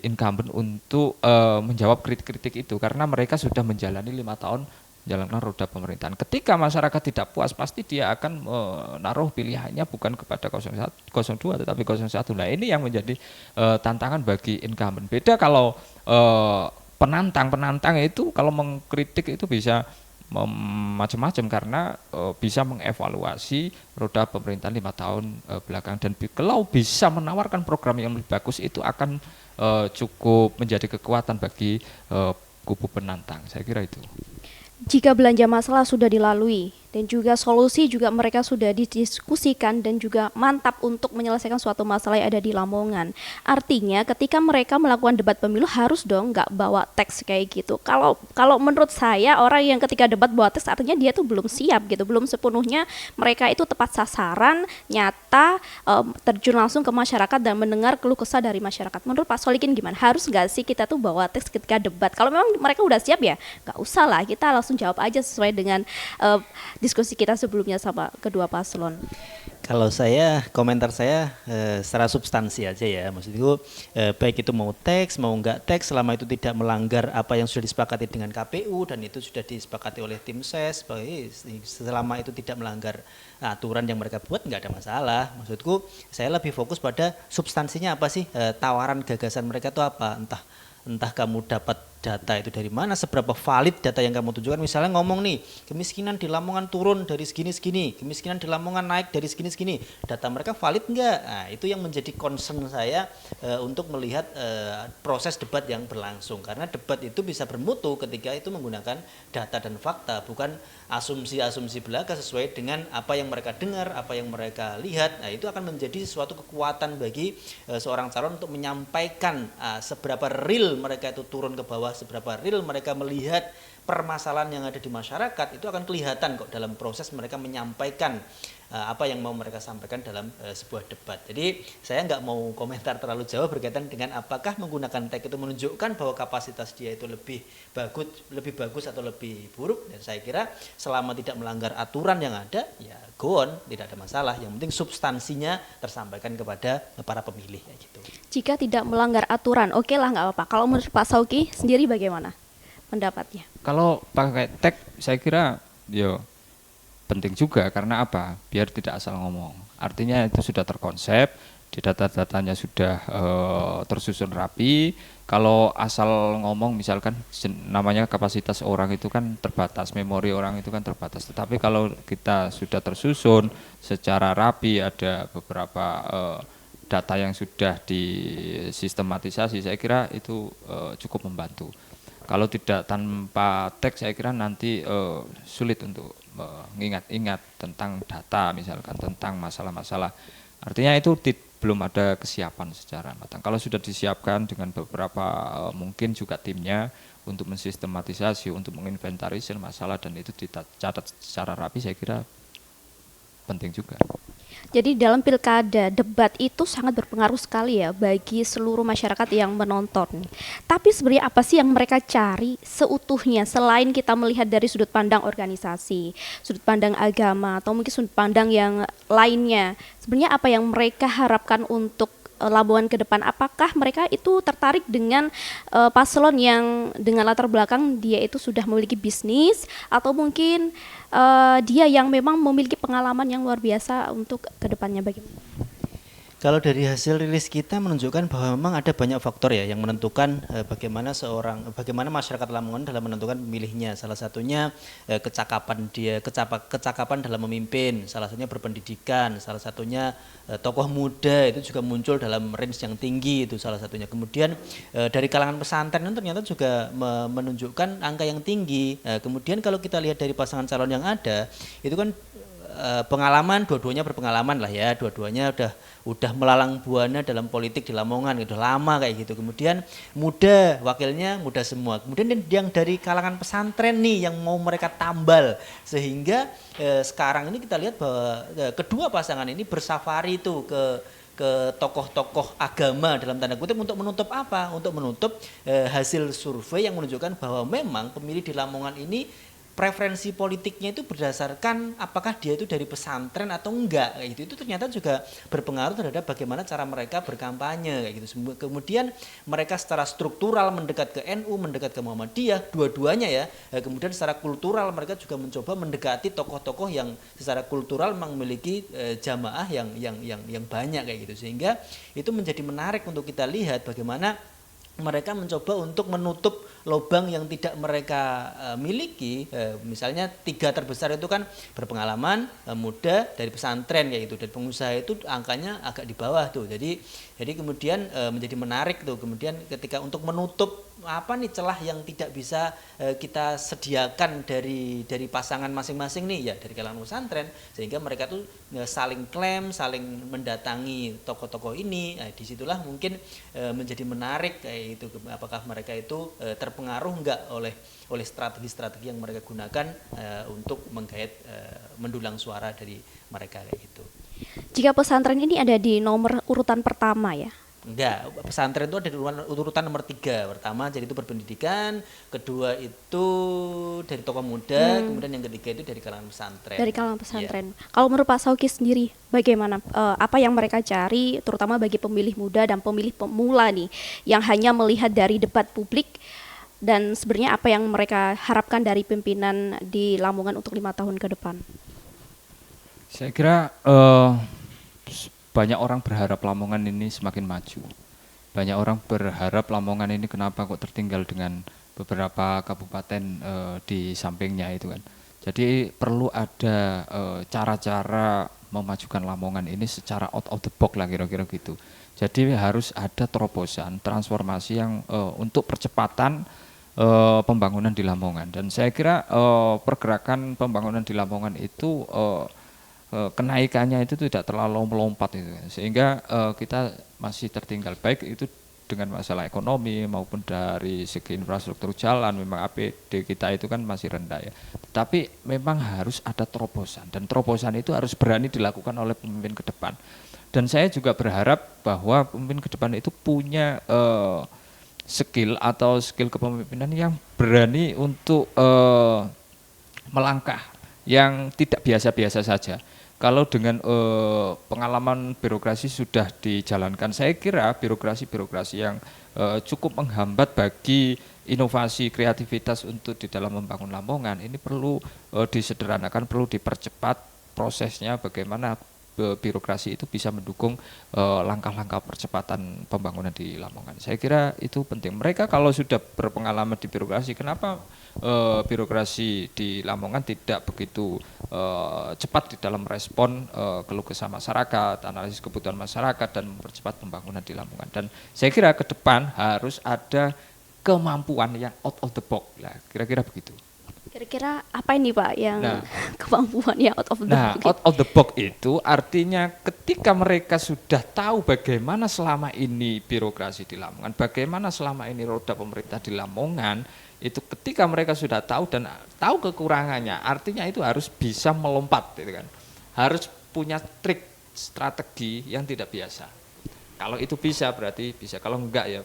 incumbent untuk menjawab kritik-kritik itu karena mereka sudah menjalani 5 tahun menjalankan roda pemerintahan. Ketika masyarakat tidak puas, pasti dia akan menaruh pilihannya bukan kepada 01, 02 tetapi 01. Nah, ini yang menjadi tantangan bagi incumbent. Beda kalau penantang itu kalau mengkritik itu bisa macam-macam karena bisa mengevaluasi roda pemerintahan 5 tahun belakang, dan kalau bisa menawarkan program yang lebih bagus itu akan cukup menjadi kekuatan bagi kubu penantang. Saya kira itu. Jika belanja masalah sudah dilalui dan juga solusi juga mereka sudah didiskusikan dan juga mantap untuk menyelesaikan suatu masalah yang ada di Lamongan. Artinya ketika mereka melakukan debat pemilu harus dong nggak bawa teks kayak gitu. Kalau menurut saya orang yang ketika debat bawa teks artinya dia tuh belum siap gitu, belum sepenuhnya mereka itu tepat sasaran, nyata, terjun langsung ke masyarakat dan mendengar keluh kesah dari masyarakat. Menurut Pak Solikin gimana? Harus nggak sih kita tuh bawa teks ketika debat? Kalau memang mereka udah siap ya nggak usah lah, kita langsung jawab aja sesuai dengan diskusi kita sebelumnya sama kedua paslon. Kalau komentar saya secara substansi aja ya, maksudku baik itu mau teks mau enggak teks, selama itu tidak melanggar apa yang sudah disepakati dengan KPU dan itu sudah disepakati oleh tim ses, selama itu tidak melanggar aturan yang mereka buat nggak ada masalah. Maksudku saya lebih fokus pada substansinya apa sih, tawaran gagasan mereka itu apa, entah kamu dapat data itu dari mana, seberapa valid data yang kamu tunjukkan. Misalnya ngomong nih, kemiskinan di Lamongan turun dari segini-segini, kemiskinan di Lamongan naik dari segini-segini, data mereka valid enggak? Nah, itu yang menjadi concern saya untuk melihat proses debat yang berlangsung, karena debat itu bisa bermutu ketika itu menggunakan data dan fakta, bukan asumsi-asumsi belaka sesuai dengan apa yang mereka dengar, apa yang mereka lihat. Nah, itu akan menjadi suatu kekuatan bagi seorang calon untuk menyampaikan seberapa real mereka itu turun ke bawah, seberapa real mereka melihat permasalahan yang ada di masyarakat. Itu akan kelihatan kok dalam proses mereka menyampaikan apa yang mau mereka sampaikan dalam sebuah debat. Jadi saya nggak mau komentar terlalu jauh berkaitan dengan apakah menggunakan tag itu menunjukkan bahwa kapasitas dia itu lebih bagus atau lebih buruk. Dan saya kira selama tidak melanggar aturan yang ada, ya go on, tidak ada masalah. Yang penting substansinya tersampaikan kepada para pemilih ya gitu. Jika tidak melanggar aturan, oke lah nggak apa-apa. Kalau menurut Pak Sauki sendiri bagaimana pendapatnya? Kalau pakai tag saya kira penting juga, karena apa? Biar tidak asal ngomong. Artinya itu sudah terkonsep, di data-datanya sudah tersusun rapi. Kalau asal ngomong misalkan namanya kapasitas orang itu kan terbatas, memori orang itu kan terbatas. Tetapi kalau kita sudah tersusun secara rapi, ada beberapa data yang sudah disistematisasi, saya kira itu cukup membantu. Kalau tidak tanpa teks saya kira nanti sulit untuk mengingat-ingat tentang data misalkan, tentang masalah-masalah. Artinya itu belum ada kesiapan secara matang. Kalau sudah disiapkan dengan beberapa mungkin juga timnya untuk mensistematisasi, untuk menginventarisir masalah dan itu dicatat secara rapi, saya kira penting juga. Jadi dalam pilkada, debat itu sangat berpengaruh sekali ya bagi seluruh masyarakat yang menonton. Tapi sebenarnya apa sih yang mereka cari seutuhnya selain kita melihat dari sudut pandang organisasi, sudut pandang agama, atau mungkin sudut pandang yang lainnya? Sebenarnya apa yang mereka harapkan untuk Lamongan ke depan? Apakah mereka itu tertarik dengan paslon yang dengan latar belakang dia itu sudah memiliki bisnis, atau mungkin dia yang memang memiliki pengalaman yang luar biasa untuk ke depannya bagaimana? Kalau dari hasil rilis kita menunjukkan bahwa memang ada banyak faktor ya yang menentukan bagaimana masyarakat Lamongan dalam menentukan pemilihnya. Salah satunya kecakapan dalam memimpin, salah satunya berpendidikan, salah satunya tokoh muda itu juga muncul dalam range yang tinggi, itu salah satunya. Kemudian dari kalangan pesantren itu ternyata juga menunjukkan angka yang tinggi. Kemudian kalau kita lihat dari pasangan calon yang ada, itu kan pengalaman, dua-duanya berpengalaman lah ya, dua-duanya udah melalang buana dalam politik di Lamongan, udah lama kayak gitu. Kemudian muda, wakilnya muda semua. Kemudian yang dari kalangan pesantren nih yang mau mereka tambal, sehingga sekarang ini kita lihat bahwa kedua pasangan ini bersafari tuh ke tokoh-tokoh agama dalam tanda kutip untuk menutup apa? Untuk menutup hasil survei yang menunjukkan bahwa memang pemilih di Lamongan ini preferensi politiknya itu berdasarkan apakah dia itu dari pesantren atau enggak kayak gitu. Itu ternyata juga berpengaruh terhadap bagaimana cara mereka berkampanye kayak gitu. Kemudian mereka secara struktural mendekat ke NU, mendekat ke Muhammadiyah, dua-duanya ya. Kemudian secara kultural mereka juga mencoba mendekati tokoh-tokoh yang secara kultural memiliki jamaah yang banyak kayak gitu. Sehingga itu menjadi menarik untuk kita lihat bagaimana mereka mencoba untuk menutup lubang yang tidak mereka miliki. Misalnya 3 terbesar itu kan berpengalaman, muda, dari pesantren kayak gitu. Dan pengusaha itu angkanya agak di bawah tuh. Jadi kemudian menjadi menarik tuh. Kemudian ketika untuk menutup apa nih celah yang tidak bisa kita sediakan dari pasangan masing-masing nih ya dari kalangan pesantren, sehingga mereka tuh saling klaim, saling mendatangi tokoh-tokoh ini. Disitulah mungkin menjadi menarik kayak itu, apakah mereka itu terpengaruh enggak oleh strategi-strategi yang mereka gunakan untuk menggait mendulang suara dari mereka kayak gitu. Jika pesantren ini ada di nomor urutan pertama ya? Enggak, pesantren itu ada di urutan nomor 3. Pertama jadi itu berpendidikan, kedua itu dari tokoh muda, kemudian yang ketiga itu dari kalangan pesantren. Dari kalangan pesantren. Kalau menurut Pak Sauki sendiri, bagaimana apa yang mereka cari, terutama bagi pemilih muda dan pemilih pemula nih, yang hanya melihat dari debat publik, dan sebenarnya apa yang mereka harapkan dari pimpinan di Lamongan untuk 5 tahun ke depan? Saya kira banyak orang berharap Lamongan ini semakin maju. Banyak orang berharap Lamongan ini kenapa kok tertinggal dengan beberapa kabupaten di sampingnya itu kan. Jadi perlu ada cara-cara memajukan Lamongan ini secara out of the box lah kira-kira gitu. Jadi harus ada terobosan, transformasi yang untuk percepatan pembangunan di Lamongan. Dan saya kira pergerakan pembangunan di Lamongan itu kenaikannya itu tidak terlalu melompat itu, sehingga kita masih tertinggal baik itu dengan masalah ekonomi maupun dari segi infrastruktur jalan. Memang APD kita itu kan masih rendah ya, tapi memang harus ada terobosan, dan terobosan itu harus berani dilakukan oleh pemimpin ke depan. Dan saya juga berharap bahwa pemimpin ke depan itu punya skill atau skill kepemimpinan yang berani untuk melangkah yang tidak biasa-biasa saja. Kalau dengan pengalaman birokrasi sudah dijalankan, saya kira birokrasi-birokrasi yang cukup menghambat bagi inovasi kreativitas untuk di dalam membangun Lamongan ini perlu disederhanakan, perlu dipercepat prosesnya, bagaimana birokrasi itu bisa mendukung langkah-langkah percepatan pembangunan di Lamongan. Saya kira itu penting. Mereka kalau sudah berpengalaman di birokrasi, kenapa birokrasi di Lamongan tidak begitu cepat di dalam respon keluh kesah masyarakat, analisis kebutuhan masyarakat, dan mempercepat pembangunan di Lamongan. Dan saya kira ke depan harus ada kemampuan yang out of the box lah, kira-kira begitu. Kira-kira apa ini Pak yang kemampuan yang out of the box? Out of the box itu artinya ketika mereka sudah tahu bagaimana selama ini birokrasi di Lamongan, bagaimana selama ini roda pemerintah di Lamongan, itu ketika mereka sudah tahu dan tahu kekurangannya, artinya itu harus bisa melompat, gitu kan. Harus punya trik strategi yang tidak biasa. Kalau itu bisa berarti bisa, kalau enggak ya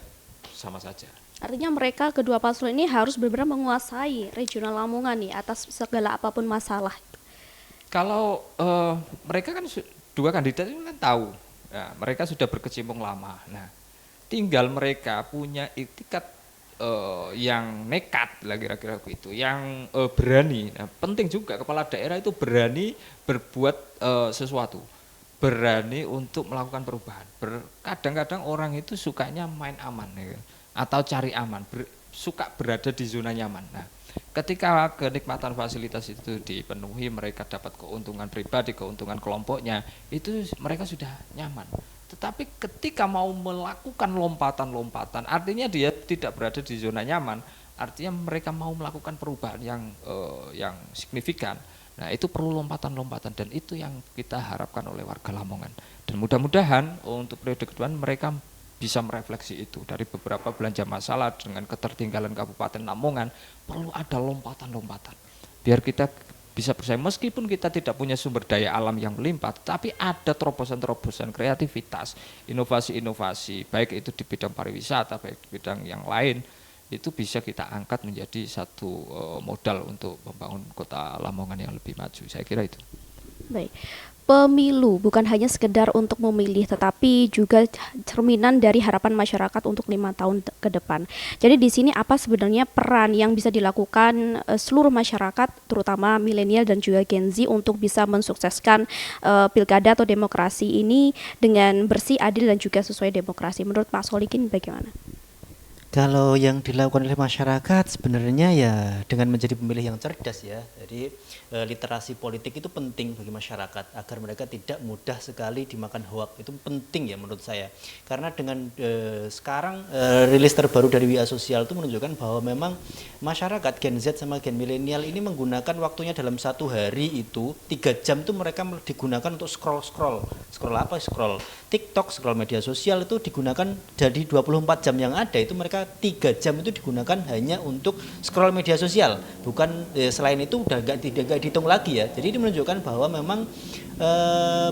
sama saja. Artinya mereka kedua paslon ini harus benar-benar menguasai regional Lamongan nih atas segala apapun masalah. Kalau mereka kan dua kandidat ini kan tahu, ya, mereka sudah berkecimpung lama. Nah, tinggal mereka punya itikat yang nekat lah kira-kira begitu, yang berani. Nah, penting juga kepala daerah itu berani berbuat sesuatu, berani untuk melakukan perubahan. Kadang-kadang orang itu sukanya main aman ya, atau cari aman, suka berada di zona nyaman. Nah, ketika kenikmatan fasilitas itu dipenuhi, mereka dapat keuntungan pribadi, keuntungan kelompoknya, itu mereka sudah nyaman. Tetapi ketika mau melakukan lompatan-lompatan, artinya dia tidak berada di zona nyaman, artinya mereka mau melakukan perubahan yang signifikan. Nah, itu perlu lompatan-lompatan, dan itu yang kita harapkan oleh warga Lamongan. Dan mudah-mudahan untuk periode kedua mereka bisa merefleksi itu. Dari beberapa belanja masalah dengan ketertinggalan Kabupaten Lamongan, perlu ada lompatan-lompatan. Biar kita bisa bersaing, meskipun kita tidak punya sumber daya alam yang melimpah, tapi ada terobosan-terobosan kreativitas, inovasi-inovasi, baik itu di bidang pariwisata, baik di bidang yang lain, itu bisa kita angkat menjadi satu modal untuk membangun kota Lamongan yang lebih maju. Saya kira itu. Baik. Pemilu bukan hanya sekedar untuk memilih, tetapi juga cerminan dari harapan masyarakat untuk 5 tahun ke depan. Jadi di sini apa sebenarnya peran yang bisa dilakukan seluruh masyarakat, terutama milenial dan juga Gen Z, untuk bisa mensukseskan pilkada atau demokrasi ini dengan bersih, adil, dan juga sesuai demokrasi. Menurut Pak Solikin bagaimana? Kalau yang dilakukan oleh masyarakat sebenarnya ya dengan menjadi pemilih yang cerdas ya. Jadi literasi politik itu penting bagi masyarakat agar mereka tidak mudah sekali dimakan hoak. Itu penting ya menurut saya. Karena dengan sekarang rilis terbaru dari WA Sosial itu menunjukkan bahwa memang masyarakat Gen Z sama Gen milenial ini menggunakan waktunya dalam satu hari itu 3 jam itu mereka digunakan untuk scroll apa, scroll TikTok, scroll media sosial, itu digunakan dari 24 jam yang ada itu mereka 3 jam itu digunakan hanya untuk scroll media sosial. Bukan selain itu udah tidak dihitung lagi ya. Jadi ini menunjukkan bahwa memang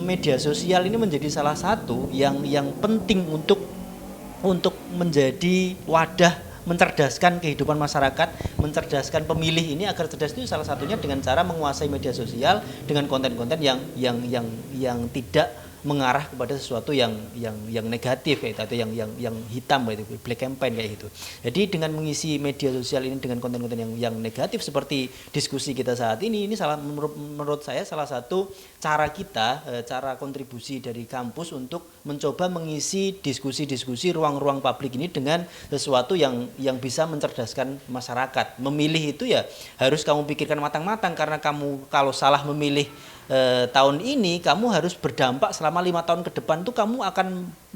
media sosial ini menjadi salah satu yang penting untuk menjadi wadah mencerdaskan kehidupan masyarakat, mencerdaskan pemilih ini agar cerdas. Itu salah satunya dengan cara menguasai media sosial dengan konten-konten yang tidak mengarah kepada sesuatu yang negatif kayak itu, atau yang hitam kayak itu, black campaign kayak gitu. Jadi dengan mengisi media sosial ini dengan konten-konten yang negatif seperti diskusi kita saat ini menurut saya salah satu cara kita, cara kontribusi dari kampus untuk mencoba mengisi diskusi-diskusi ruang-ruang publik ini dengan sesuatu yang bisa mencerdaskan masyarakat. Memilih itu ya harus kamu pikirkan matang-matang, karena kamu kalau salah memilih tahun ini, kamu harus berdampak selama 5 tahun ke depan tuh kamu akan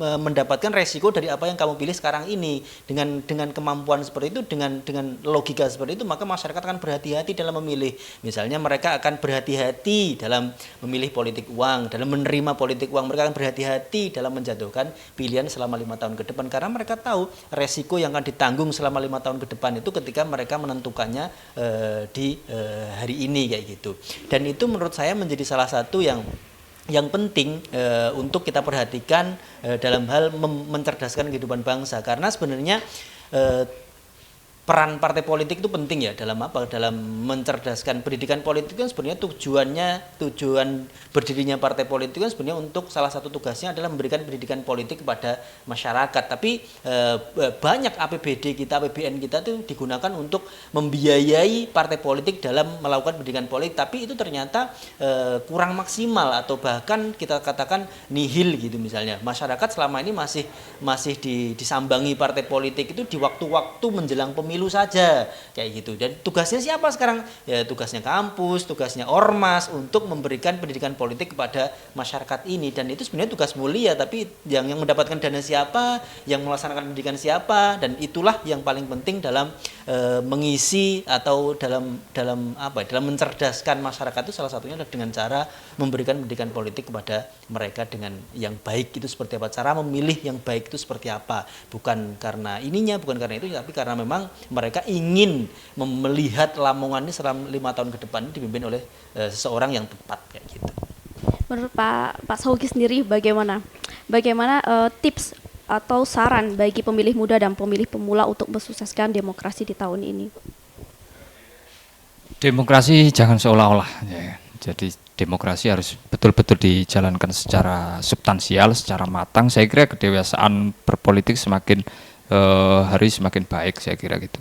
mendapatkan resiko dari apa yang kamu pilih sekarang ini. Dengan kemampuan seperti itu, dengan logika seperti itu, maka masyarakat akan berhati-hati dalam memilih. Misalnya mereka akan berhati-hati dalam memilih politik uang, dalam menerima politik uang. Mereka akan berhati-hati dalam menjatuhkan pilihan selama 5 tahun ke depan, karena mereka tahu resiko yang akan ditanggung selama 5 tahun ke depan itu ketika mereka menentukannya di hari ini kayak gitu. Dan itu menurut saya menjadi salah satu yang penting untuk kita perhatikan dalam hal mencerdaskan kehidupan bangsa, karena sebenarnya peran partai politik itu penting ya dalam mencerdaskan pendidikan politik. Kan sebenarnya tujuan berdirinya partai politik kan sebenarnya untuk salah satu tugasnya adalah memberikan pendidikan politik kepada masyarakat. Tapi banyak APBD kita, APBN kita itu digunakan untuk membiayai partai politik dalam melakukan pendidikan politik, tapi itu ternyata kurang maksimal atau bahkan kita katakan nihil gitu. Misalnya masyarakat selama ini masih disambangi partai politik itu di waktu-waktu menjelang pemilu saja kayak gitu. Dan tugasnya siapa sekarang? Ya tugasnya kampus, tugasnya ormas untuk memberikan pendidikan politik kepada masyarakat ini. Dan itu sebenarnya tugas mulia, tapi yang mendapatkan dana siapa, yang melaksanakan pendidikan siapa, dan itulah yang paling penting dalam mengisi atau dalam mencerdaskan masyarakat itu salah satunya adalah dengan cara memberikan pendidikan politik kepada mereka dengan yang baik itu seperti apa, cara memilih yang baik itu seperti apa, bukan karena ininya, bukan karena itu, tapi karena memang mereka ingin melihat Lamongan ini selama 5 tahun ke depan dipimpin oleh seseorang yang tepat kayak gitu. Menurut Pak Sauki sendiri bagaimana tips atau saran bagi pemilih muda dan pemilih pemula untuk mensukseskan demokrasi di tahun ini? Demokrasi jangan seolah-olah ya. Jadi demokrasi harus betul-betul dijalankan secara substansial, secara matang. Saya kira kedewasaan berpolitik semakin hari semakin baik, saya kira gitu.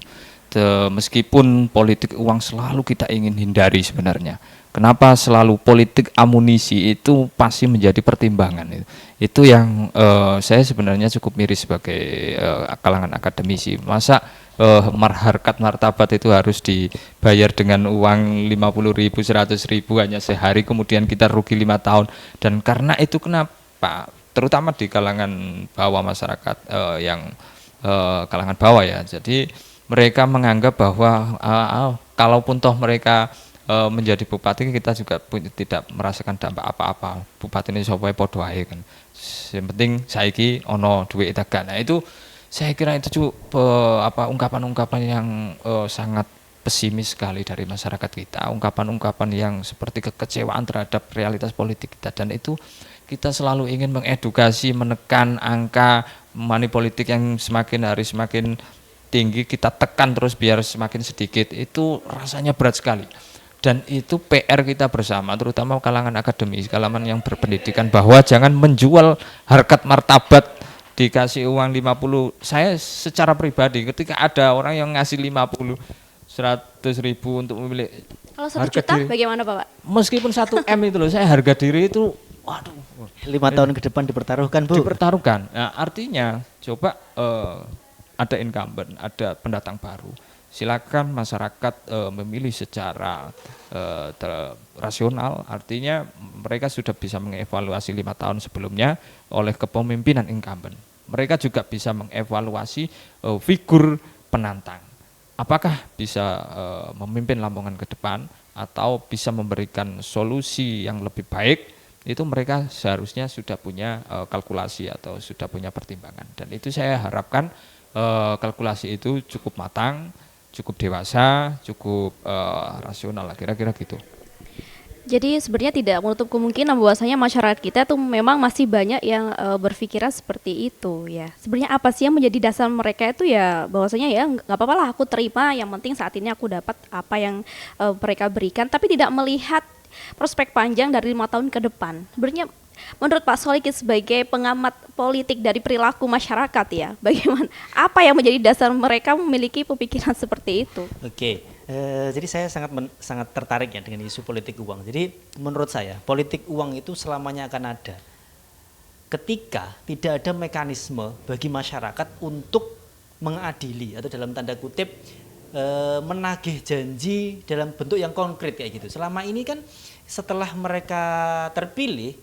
Meskipun politik uang selalu kita ingin hindari sebenarnya. Kenapa selalu politik amunisi itu pasti menjadi pertimbangan. Itu yang saya sebenarnya cukup miris sebagai kalangan akademisi. Masa harkat martabat itu harus dibayar dengan uang 50.000, 100.000 hanya sehari, kemudian kita rugi 5 tahun. Dan karena itu kenapa, terutama di kalangan bawah masyarakat kalangan bawah ya. Jadi mereka menganggap bahwa kalaupun toh mereka menjadi bupati, kita juga tidak merasakan dampak apa-apa. Bupati ini sopoe podo ae kan. Yang penting saiki ono duit tegan. Nah itu saya kira itu ungkapan-ungkapan yang sangat pesimis sekali dari masyarakat kita. Ungkapan-ungkapan yang seperti kekecewaan terhadap realitas politik kita, dan itu kita selalu ingin mengedukasi, menekan angka money politik yang semakin hari semakin tinggi kita tekan terus biar semakin sedikit, itu rasanya berat sekali. Dan itu PR kita bersama, terutama kalangan akademis, kalangan yang berpendidikan, bahwa jangan menjual harkat martabat dikasih uang 50. Saya secara pribadi ketika ada orang yang ngasih 50, 100.000 untuk memilih Kalau 1 harga juta diri, bagaimana Bapak? meskipun 1 M itu loh, saya harga diri itu waduh 5 tahun ke depan dipertaruhkan, Bu. dipertaruhkan. Nah, artinya coba ada incumbent, ada pendatang baru. Silakan masyarakat memilih secara rasional, artinya mereka sudah bisa mengevaluasi 5 tahun sebelumnya oleh kepemimpinan incumbent. Mereka juga bisa mengevaluasi figur penantang. Apakah bisa memimpin Lamongan ke depan atau bisa memberikan solusi yang lebih baik, itu mereka seharusnya sudah punya kalkulasi atau sudah punya pertimbangan. Dan itu saya harapkan kalkulasi itu cukup matang, cukup dewasa, cukup rasional lah, kira-kira gitu. Jadi sebenarnya tidak menutup kemungkinan bahwasanya masyarakat kita tuh memang masih banyak yang berpikiran seperti itu ya. Sebenarnya apa sih yang menjadi dasar mereka itu ya, bahwasanya ya nggak apa-apa lah aku terima, yang penting saat ini aku dapat apa yang mereka berikan, tapi tidak melihat prospek panjang dari 5 tahun ke depan. Sebenarnya menurut Pak Solikit sebagai pengamat politik dari perilaku masyarakat ya, bagaimana, apa yang menjadi dasar mereka memiliki pemikiran seperti itu? Oke, jadi saya sangat tertarik ya dengan isu politik uang. Jadi menurut saya politik uang itu selamanya akan ada ketika tidak ada mekanisme bagi masyarakat untuk mengadili atau dalam tanda kutip menagih janji dalam bentuk yang konkret kayak gitu. Selama ini kan setelah mereka terpilih,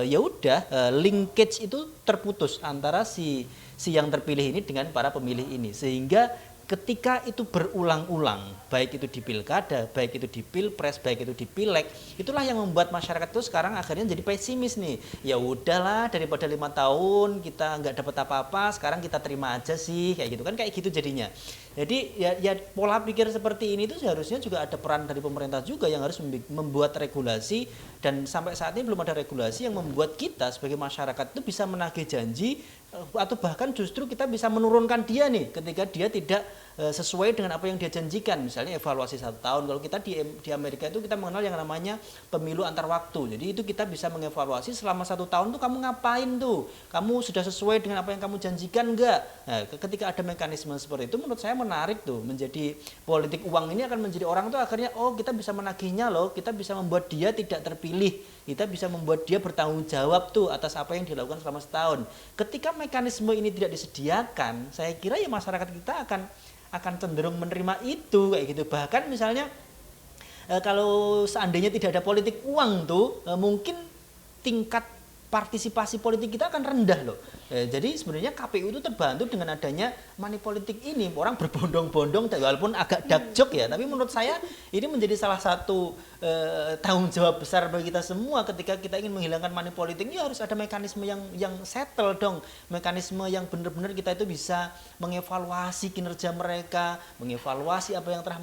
ya udah linkage itu terputus antara si yang terpilih ini dengan para pemilih ini, sehingga ketika itu berulang-ulang, baik itu di pilkada, baik itu di pilpres, baik itu di pileg, itulah yang membuat masyarakat itu sekarang akhirnya jadi pesimis nih. Ya udahlah, daripada 5 tahun kita nggak dapat apa-apa, sekarang kita terima aja sih, kayak gitu kan, kayak gitu jadinya. Jadi ya pola pikir seperti ini itu seharusnya juga ada peran dari pemerintah juga yang harus membuat regulasi, dan sampai saat ini belum ada regulasi yang membuat kita sebagai masyarakat itu bisa menagih janji, atau bahkan justru kita bisa menurunkan dia nih ketika dia tidak sesuai dengan apa yang dia janjikan. Misalnya evaluasi 1 tahun. Kalau kita di Amerika itu kita mengenal yang namanya pemilu antar waktu. Jadi itu kita bisa mengevaluasi selama 1 tahun tuh kamu ngapain tuh, kamu sudah sesuai dengan apa yang kamu janjikan enggak. Nah, ketika ada mekanisme seperti itu, menurut saya menarik tuh. Menjadi politik uang ini akan menjadi orang tuh akhirnya, oh kita bisa menagihnya loh, kita bisa membuat dia tidak terpilih, kita bisa membuat dia bertanggung jawab tuh atas apa yang dilakukan selama setahun. Ketika mekanisme ini tidak disediakan, saya kira ya masyarakat kita akan cenderung menerima itu kayak gitu. Bahkan misalnya kalau seandainya tidak ada politik uang tuh, mungkin tingkat partisipasi politik kita akan rendah loh. Jadi sebenarnya KPU itu terbantu dengan adanya money politik ini. Orang berbondong-bondong, walaupun agak dakjok ya, tapi menurut saya ini menjadi salah satu tanggung jawab besar bagi kita semua. Ketika kita ingin menghilangkan money politik, ya harus ada mekanisme yang settle dong. Mekanisme yang benar-benar kita itu bisa mengevaluasi kinerja mereka, mengevaluasi apa yang telah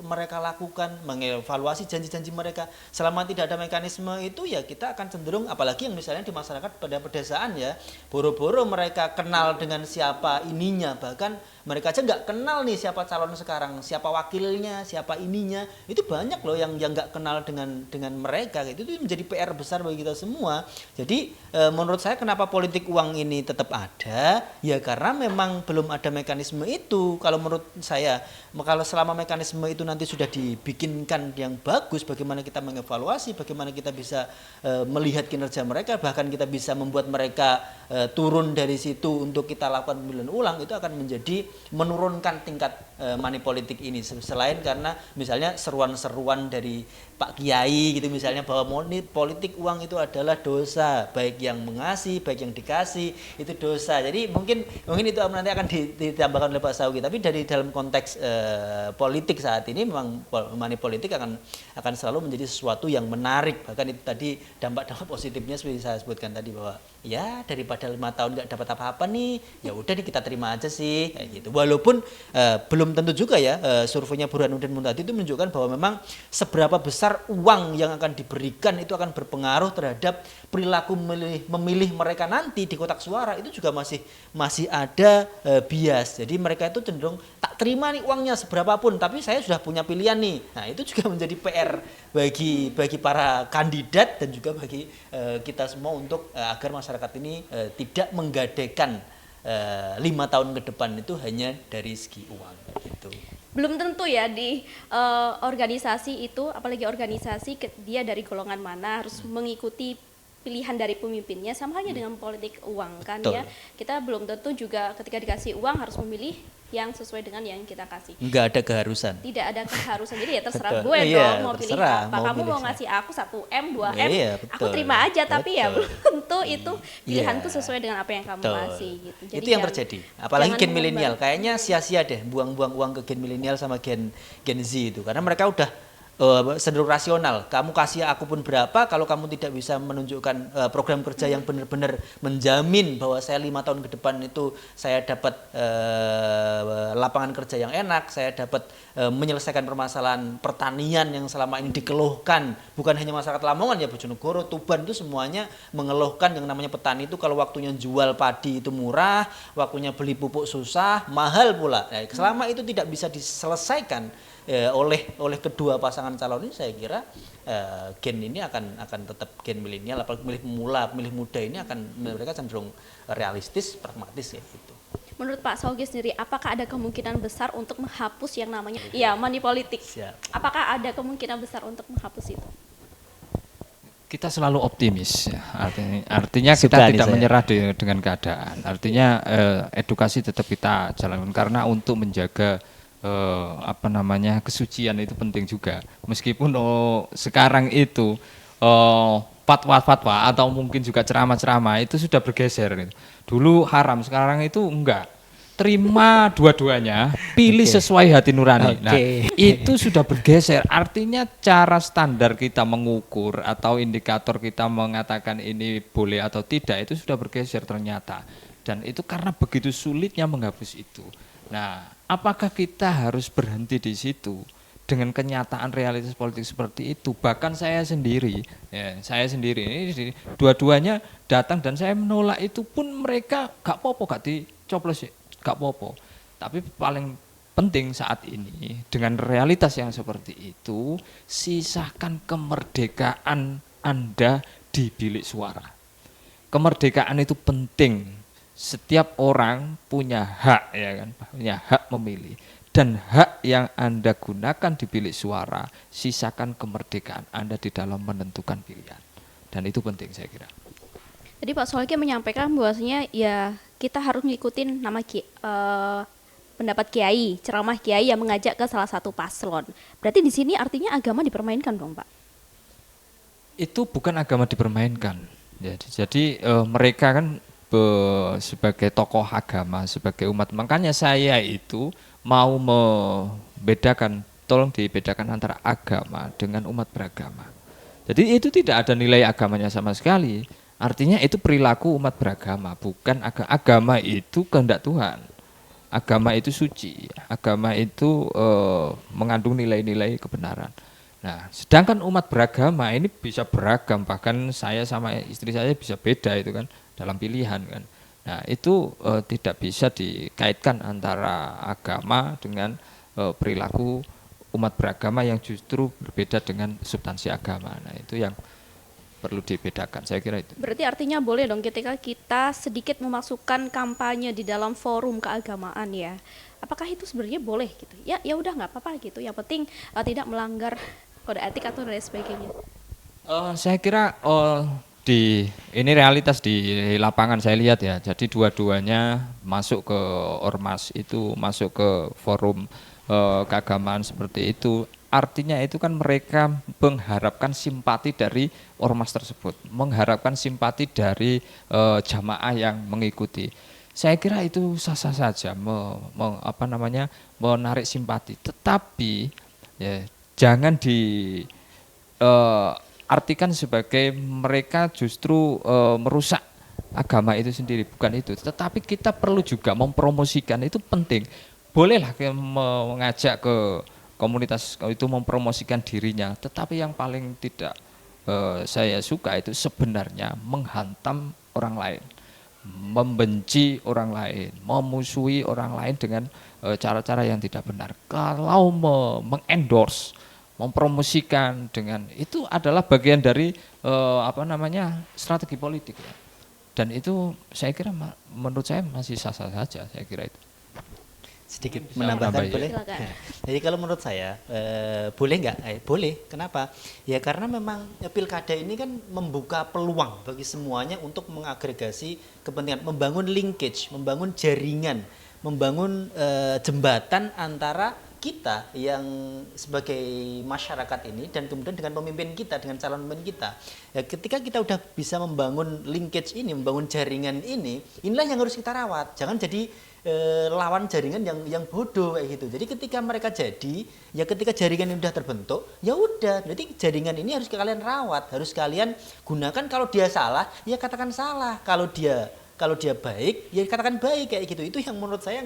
mereka lakukan, mengevaluasi janji-janji mereka. Selama tidak ada mekanisme itu, ya kita akan cenderung, apalagi yang misalnya di masyarakat pada pedesaan ya, boro-boro mereka kenal dengan siapa ininya, bahkan mereka aja nggak kenal nih siapa calon sekarang, siapa wakilnya, siapa ininya. Itu banyak loh yang nggak kenal dengan mereka. Itu menjadi PR besar bagi kita semua. Jadi menurut saya kenapa politik uang ini tetap ada, ya karena memang belum ada mekanisme itu. Kalau menurut saya, kalau selama mekanisme itu nanti sudah dibikinkan yang bagus, bagaimana kita mengevaluasi, bagaimana kita bisa melihat kinerja mereka, bahkan kita bisa membuat mereka turun dari situ untuk kita lakukan pemilihan ulang, itu akan menjadi menurunkan tingkat money politik ini. Selain karena misalnya seruan-seruan dari Pak Kiai gitu misalnya, bahwa politik uang itu adalah dosa, baik yang mengasih, baik yang dikasih itu dosa. Jadi mungkin itu nanti akan ditambahkan oleh Pak Saugi. Tapi dari dalam konteks politik saat ini memang money politik akan selalu menjadi sesuatu yang menarik. Bahkan itu tadi dampak-dampak positifnya seperti saya sebutkan tadi, bahwa ya daripada 5 tahun nggak dapat apa-apa nih, ya udah nih kita terima aja sih kayak gitu. Walaupun belum tentu juga ya, surveinya Burhanuddin Muhtadi itu menunjukkan bahwa memang seberapa besar uang yang akan diberikan itu akan berpengaruh terhadap perilaku memilih mereka nanti di kotak suara. Itu juga masih ada bias. Jadi mereka itu cenderung tak terima nih uangnya seberapapun, tapi saya sudah punya pilihan nih. Nah itu juga menjadi PR bagi para kandidat dan juga bagi kita semua untuk agar masyarakat ini tidak menggadaikan 5 tahun ke depan itu hanya dari segi uang gitu. Belum tentu ya di organisasi itu, apalagi organisasi dia dari golongan mana harus mengikuti pilihan dari pemimpinnya, sama halnya dengan politik uang kan. Betul. Ya. Kita belum tentu juga ketika dikasih uang harus memilih yang sesuai dengan yang kita kasih. Nggak ada keharusan. Tidak ada keharusan, jadi ya terserah Betul. gue Iya, dong mau pilih terserah, apa. mau Kamu pilih mau ngasih aku 1M, 2M, Iya, aku betul. terima aja, tapi ya Betul. belum tentu itu pilihanku Iya. sesuai dengan apa yang kamu Betul. kasih gitu. Jadi Itu yang terjadi. Apalagi jangan gen milenial, mengembang- kayaknya sia-sia deh buang-buang uang ke gen milenial sama gen Z itu, karena mereka udah cenderung rasional. Kamu kasih aku pun berapa, kalau kamu tidak bisa menunjukkan program kerja yang benar-benar menjamin bahwa saya 5 tahun ke depan itu saya dapat lapangan kerja yang enak, saya dapat menyelesaikan permasalahan pertanian yang selama ini dikeluhkan, bukan hanya masyarakat Lamongan ya, Bojonegoro, Tuban itu semuanya mengeluhkan yang namanya petani itu kalau waktunya jual padi itu murah, waktunya beli pupuk susah, mahal pula. Nah, selama itu tidak bisa diselesaikan oleh kedua pasangan calon ini, saya kira gen ini akan tetap gen milenial, apalagi milih pemula, milih muda ini akan mereka cenderung realistis, pragmatis ya gitu. Menurut Pak Saugi sendiri, apakah ada kemungkinan besar untuk menghapus yang namanya money politik? Siap. Apakah ada kemungkinan besar untuk menghapus itu? Kita selalu optimis, ya. Artinya kita Suka nih tidak saya. menyerah dengan keadaan. Artinya edukasi tetap kita jalankan karena untuk menjaga kesucian itu penting juga. Meskipun sekarang itu fatwa-fatwa atau mungkin juga ceramah-ceramah itu sudah bergeser. Gitu. Dulu haram, sekarang itu enggak. Terima dua-duanya, pilih sesuai hati nurani. Nah, itu sudah bergeser. Artinya cara standar kita mengukur atau indikator kita mengatakan ini boleh atau tidak itu sudah bergeser ternyata. Dan itu karena begitu sulitnya menghapus itu. Nah, apakah kita harus berhenti di situ dengan kenyataan realitas politik seperti itu? Bahkan saya sendiri ini dua-duanya datang dan saya menolak itu pun mereka gak apa-apa, gak dicoblos, gak apa-apa. Tapi paling penting saat ini dengan realitas yang seperti itu, sisakan kemerdekaan Anda di bilik suara. Kemerdekaan itu penting. Setiap orang punya hak, ya kan, punya hak memilih, dan hak yang Anda gunakan di bilik suara, sisakan kemerdekaan Anda di dalam menentukan pilihan, dan itu penting saya kira. Jadi Pak Solke menyampaikan bahwasanya ya kita harus ngikutin pendapat kiai, ceramah kiai yang mengajak ke salah satu paslon. Berarti di sini artinya agama dipermainkan dong Pak? Itu bukan agama dipermainkan. Jadi mereka kan sebagai tokoh agama, sebagai umat. Makanya saya itu mau membedakan, tolong dibedakan antara agama dengan umat beragama. Jadi itu tidak ada nilai agamanya sama sekali. Artinya itu perilaku umat beragama, bukan agama itu kehendak Tuhan. Agama itu suci, agama itu mengandung nilai-nilai kebenaran. Nah, sedangkan umat beragama ini bisa beragam, bahkan saya sama istri saya bisa beda itu kan, dalam pilihan kan. Nah itu tidak bisa dikaitkan antara agama dengan perilaku umat beragama yang justru berbeda dengan substansi agama. Nah itu yang perlu dibedakan, saya kira itu. Berarti artinya boleh dong ketika kita sedikit memasukkan kampanye di dalam forum keagamaan ya. Apakah itu sebenarnya boleh gitu? Ya udah nggak apa-apa gitu. Yang penting tidak melanggar kode etik atau dan sebagainya. Saya kira ini realitas di lapangan saya lihat ya. Jadi dua-duanya masuk ke ormas itu, masuk ke forum keagamaan seperti itu. Artinya itu kan mereka mengharapkan simpati dari ormas tersebut, mengharapkan simpati dari jamaah yang mengikuti. Saya kira itu sah-sah saja menarik simpati. Tetapi ya, jangan artikan sebagai mereka justru merusak agama itu sendiri, bukan itu. Tetapi kita perlu juga mempromosikan, itu penting. Bolehlah mengajak ke komunitas itu mempromosikan dirinya, tetapi yang paling tidak saya suka itu sebenarnya menghantam orang lain, membenci orang lain, memusuhi orang lain dengan cara-cara yang tidak benar. Kalau mengendorse, mempromosikan dengan itu adalah bagian dari strategi politik ya. Dan itu saya kira menurut saya masih sah-sah saja, saya kira itu. Sedikit Bisa menambahkan menambah, boleh? Silakan. Jadi kalau menurut saya boleh nggak? Boleh. Kenapa? Ya karena memang pilkada ini kan membuka peluang bagi semuanya untuk mengagregasi kepentingan, membangun linkage, membangun jaringan, membangun jembatan antara kita yang sebagai masyarakat ini dan kemudian dengan pemimpin kita, dengan calon pemimpin kita. Ya, ketika kita udah bisa membangun linkage ini, membangun jaringan ini, inilah yang harus kita rawat. Jangan jadi lawan jaringan yang bodoh kayak gitu. Jadi ketika mereka ketika jaringan ini udah terbentuk, ya udah. Berarti jaringan ini harus kalian rawat, harus kalian gunakan. Kalau dia salah, ya katakan salah. Kalau dia baik, ya katakan baik kayak gitu. Itu yang menurut saya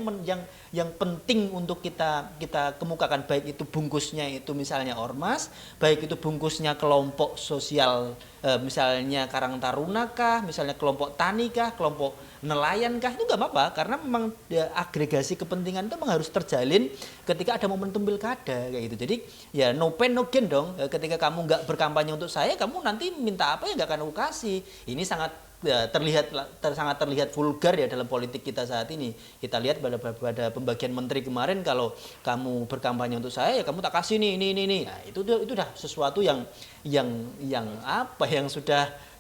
yang penting untuk kita kemukakan, baik itu bungkusnya itu misalnya ormas, baik itu bungkusnya kelompok sosial misalnya Karang Taruna kah, misalnya kelompok tani kah, kelompok nelayan kah, itu nggak apa-apa karena memang agregasi kepentingan itu memang harus terjalin ketika ada momentum pilkada kayak gitu. Jadi ya no pain no gain dong. Ketika kamu nggak berkampanye untuk saya, kamu nanti minta apa ya nggak akan aku kasih. Ini sangat sangat terlihat vulgar ya dalam politik kita saat ini. Kita lihat pada pembagian menteri kemarin, kalau kamu berkampanye untuk saya ya kamu tak kasih ini. Nah, itu udah sesuatu yang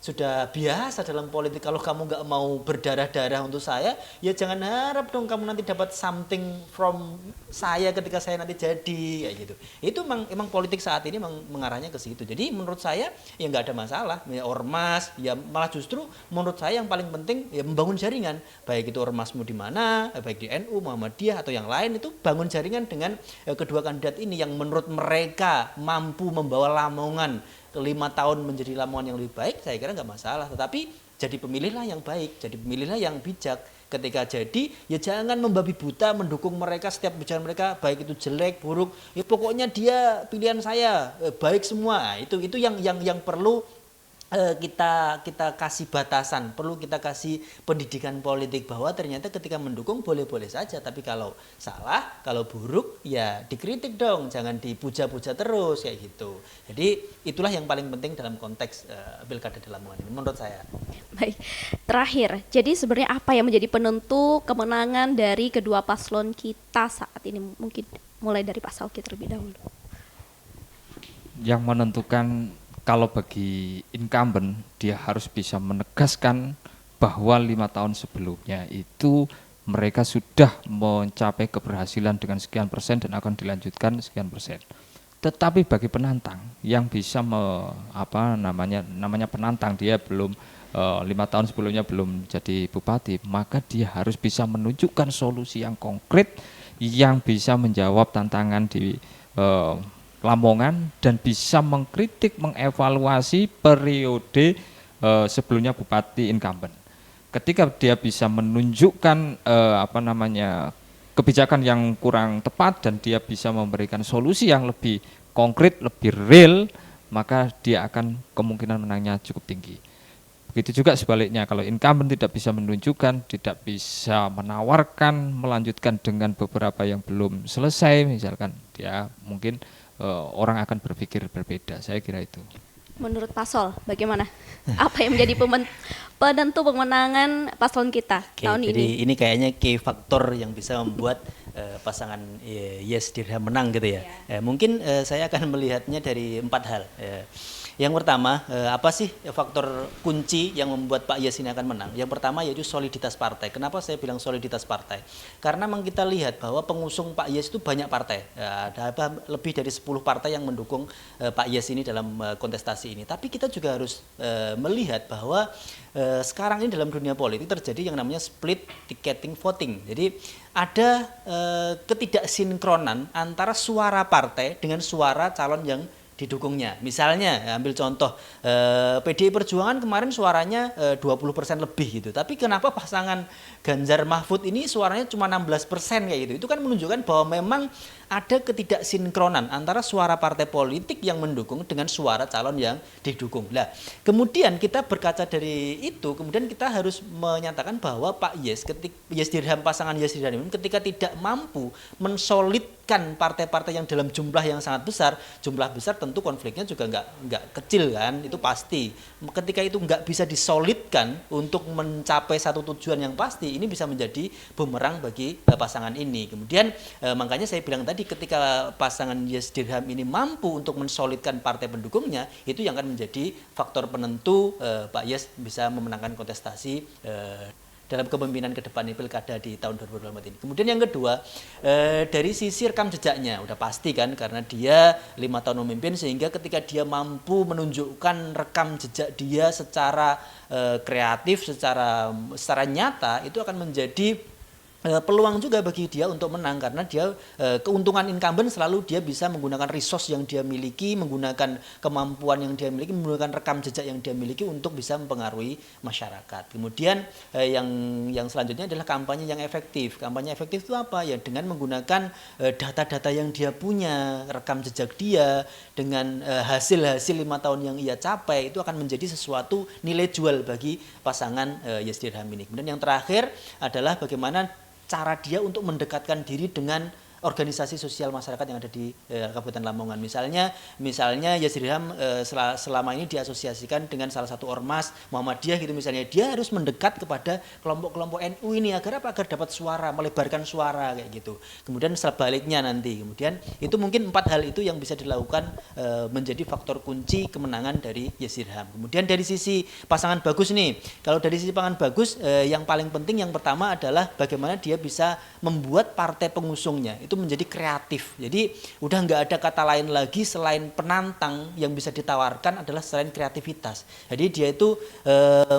sudah biasa dalam politik. Kalau kamu nggak mau berdarah-darah untuk saya, ya jangan harap dong kamu nanti dapat something from saya ketika saya nanti jadi kayak gitu. Itu emang politik saat ini mengarahnya ke situ. Jadi menurut saya ya nggak ada masalah. Ya ormas, ya malah justru menurut saya yang paling penting ya membangun jaringan. Baik itu ormasmu di mana, baik di NU, Muhammadiyah atau yang lain, itu bangun jaringan dengan kedua kandidat ini yang menurut mereka mampu membawa Lamongan 5 tahun menjadi Lamongan yang lebih baik. Saya kira nggak masalah, tetapi jadi pemilihlah yang baik, jadi pemilihlah yang bijak. Ketika jadi, ya jangan membabi buta mendukung mereka setiap bicara mereka, baik itu jelek, buruk, ya pokoknya dia pilihan saya, baik semua. Nah, itu yang perlu kita kasih batasan, perlu kita kasih pendidikan politik bahwa ternyata ketika mendukung boleh-boleh saja, tapi kalau salah, kalau buruk ya dikritik dong, jangan dipuja-puja terus kayak gitu. Jadi itulah yang paling penting dalam konteks pilkada di Lamongan ini menurut saya. Baik, terakhir, jadi sebenarnya apa yang menjadi penentu kemenangan dari kedua paslon kita saat ini? Mungkin mulai dari Pak Salki terlebih dahulu. Yang menentukan kalau bagi incumbent, dia harus bisa menegaskan bahwa 5 tahun sebelumnya itu mereka sudah mencapai keberhasilan dengan sekian persen dan akan dilanjutkan sekian persen. Tetapi bagi penantang yang bisa namanya penantang, dia belum 5 tahun sebelumnya belum jadi bupati, maka dia harus bisa menunjukkan solusi yang konkret yang bisa menjawab tantangan di Lamongan dan bisa mengkritik, mengevaluasi periode sebelumnya bupati incumbent. Ketika dia bisa menunjukkan kebijakan yang kurang tepat dan dia bisa memberikan solusi yang lebih konkret, lebih real, maka dia akan kemungkinan menangnya cukup tinggi. Begitu juga sebaliknya, kalau incumbent tidak bisa menunjukkan, tidak bisa menawarkan, melanjutkan dengan beberapa yang belum selesai, misalkan dia mungkin orang akan berpikir berbeda. Saya kira itu. Menurut Pak Sol, bagaimana? Apa yang menjadi penentu pemenangan paslon kita tahun jadi ini? Ini kayaknya key faktor yang bisa membuat pasangan Yes Dirham menang gitu ya. Mungkin saya akan melihatnya dari 4 hal. Yang pertama, apa sih faktor kunci yang membuat Pak Yes ini akan menang? Yang pertama yaitu soliditas partai. Kenapa saya bilang soliditas partai? Karena memang kita lihat bahwa pengusung Pak Yes itu banyak partai. Ada lebih dari 10 partai yang mendukung Pak Yes ini dalam kontestasi ini. Tapi kita juga harus melihat bahwa sekarang ini dalam dunia politik terjadi yang namanya split ticketing voting. Jadi ada ketidaksinkronan antara suara partai dengan suara calon yang didukungnya. Misalnya ambil contoh PDI Perjuangan kemarin suaranya 20% lebih gitu. Tapi kenapa pasangan Ganjar Mahfud ini suaranya cuma 16% kayak gitu. Itu kan menunjukkan bahwa memang ada ketidaksinkronan antara suara partai politik yang mendukung dengan suara calon yang didukung. Nah, kemudian kita berkaca dari itu, kemudian kita harus menyatakan bahwa Pak Yes Dirham, pasangan Yes Dirham ini ketika tidak mampu mensolidkan partai-partai yang dalam jumlah yang sangat besar, jumlah besar tentu konfliknya juga nggak kecil kan, itu pasti. Ketika itu nggak bisa disolidkan untuk mencapai satu tujuan yang pasti, ini bisa menjadi bumerang bagi pasangan ini. Kemudian makanya saya bilang tadi, ketika pasangan Yes Dirham ini mampu untuk mensolidkan partai pendukungnya, itu yang akan menjadi faktor penentu Pak Yes bisa memenangkan kontestasi dalam kepemimpinan ke depan pilkada di tahun 2024 ini. Kemudian yang kedua, dari sisi rekam jejaknya udah pasti kan, karena dia 5 tahun memimpin, sehingga ketika dia mampu menunjukkan rekam jejak dia secara kreatif, secara nyata, itu akan menjadi peluang juga bagi dia untuk menang, karena dia keuntungan incumbent selalu dia bisa menggunakan resource yang dia miliki, menggunakan kemampuan yang dia miliki, menggunakan rekam jejak yang dia miliki untuk bisa mempengaruhi masyarakat. Kemudian yang selanjutnya adalah kampanye yang efektif. Kampanye efektif itu apa? Ya dengan menggunakan data-data yang dia punya, rekam jejak dia dengan hasil-hasil 5 tahun yang ia capai, itu akan menjadi sesuatu nilai jual bagi pasangan Yes Dirham ini. Kemudian yang terakhir adalah bagaimana cara dia untuk mendekatkan diri dengan organisasi sosial masyarakat yang ada di Kabupaten Lamongan. Misalnya Yes Dirham selama ini diasosiasikan dengan salah satu ormas Muhammadiyah gitu misalnya. Dia harus mendekat kepada kelompok-kelompok NU ini agar apa? Agar dapat suara, melebarkan suara kayak gitu. Kemudian sebaliknya nanti. Kemudian itu mungkin 4 hal itu yang bisa dilakukan menjadi faktor kunci kemenangan dari Yes Dirham. Kemudian dari sisi pasangan Bagus nih. Kalau dari sisi pasangan Bagus yang paling penting yang pertama adalah bagaimana dia bisa membuat partai pengusungnya itu menjadi kreatif. Jadi udah nggak ada kata lain lagi selain penantang yang bisa ditawarkan adalah selain kreativitas. Jadi dia itu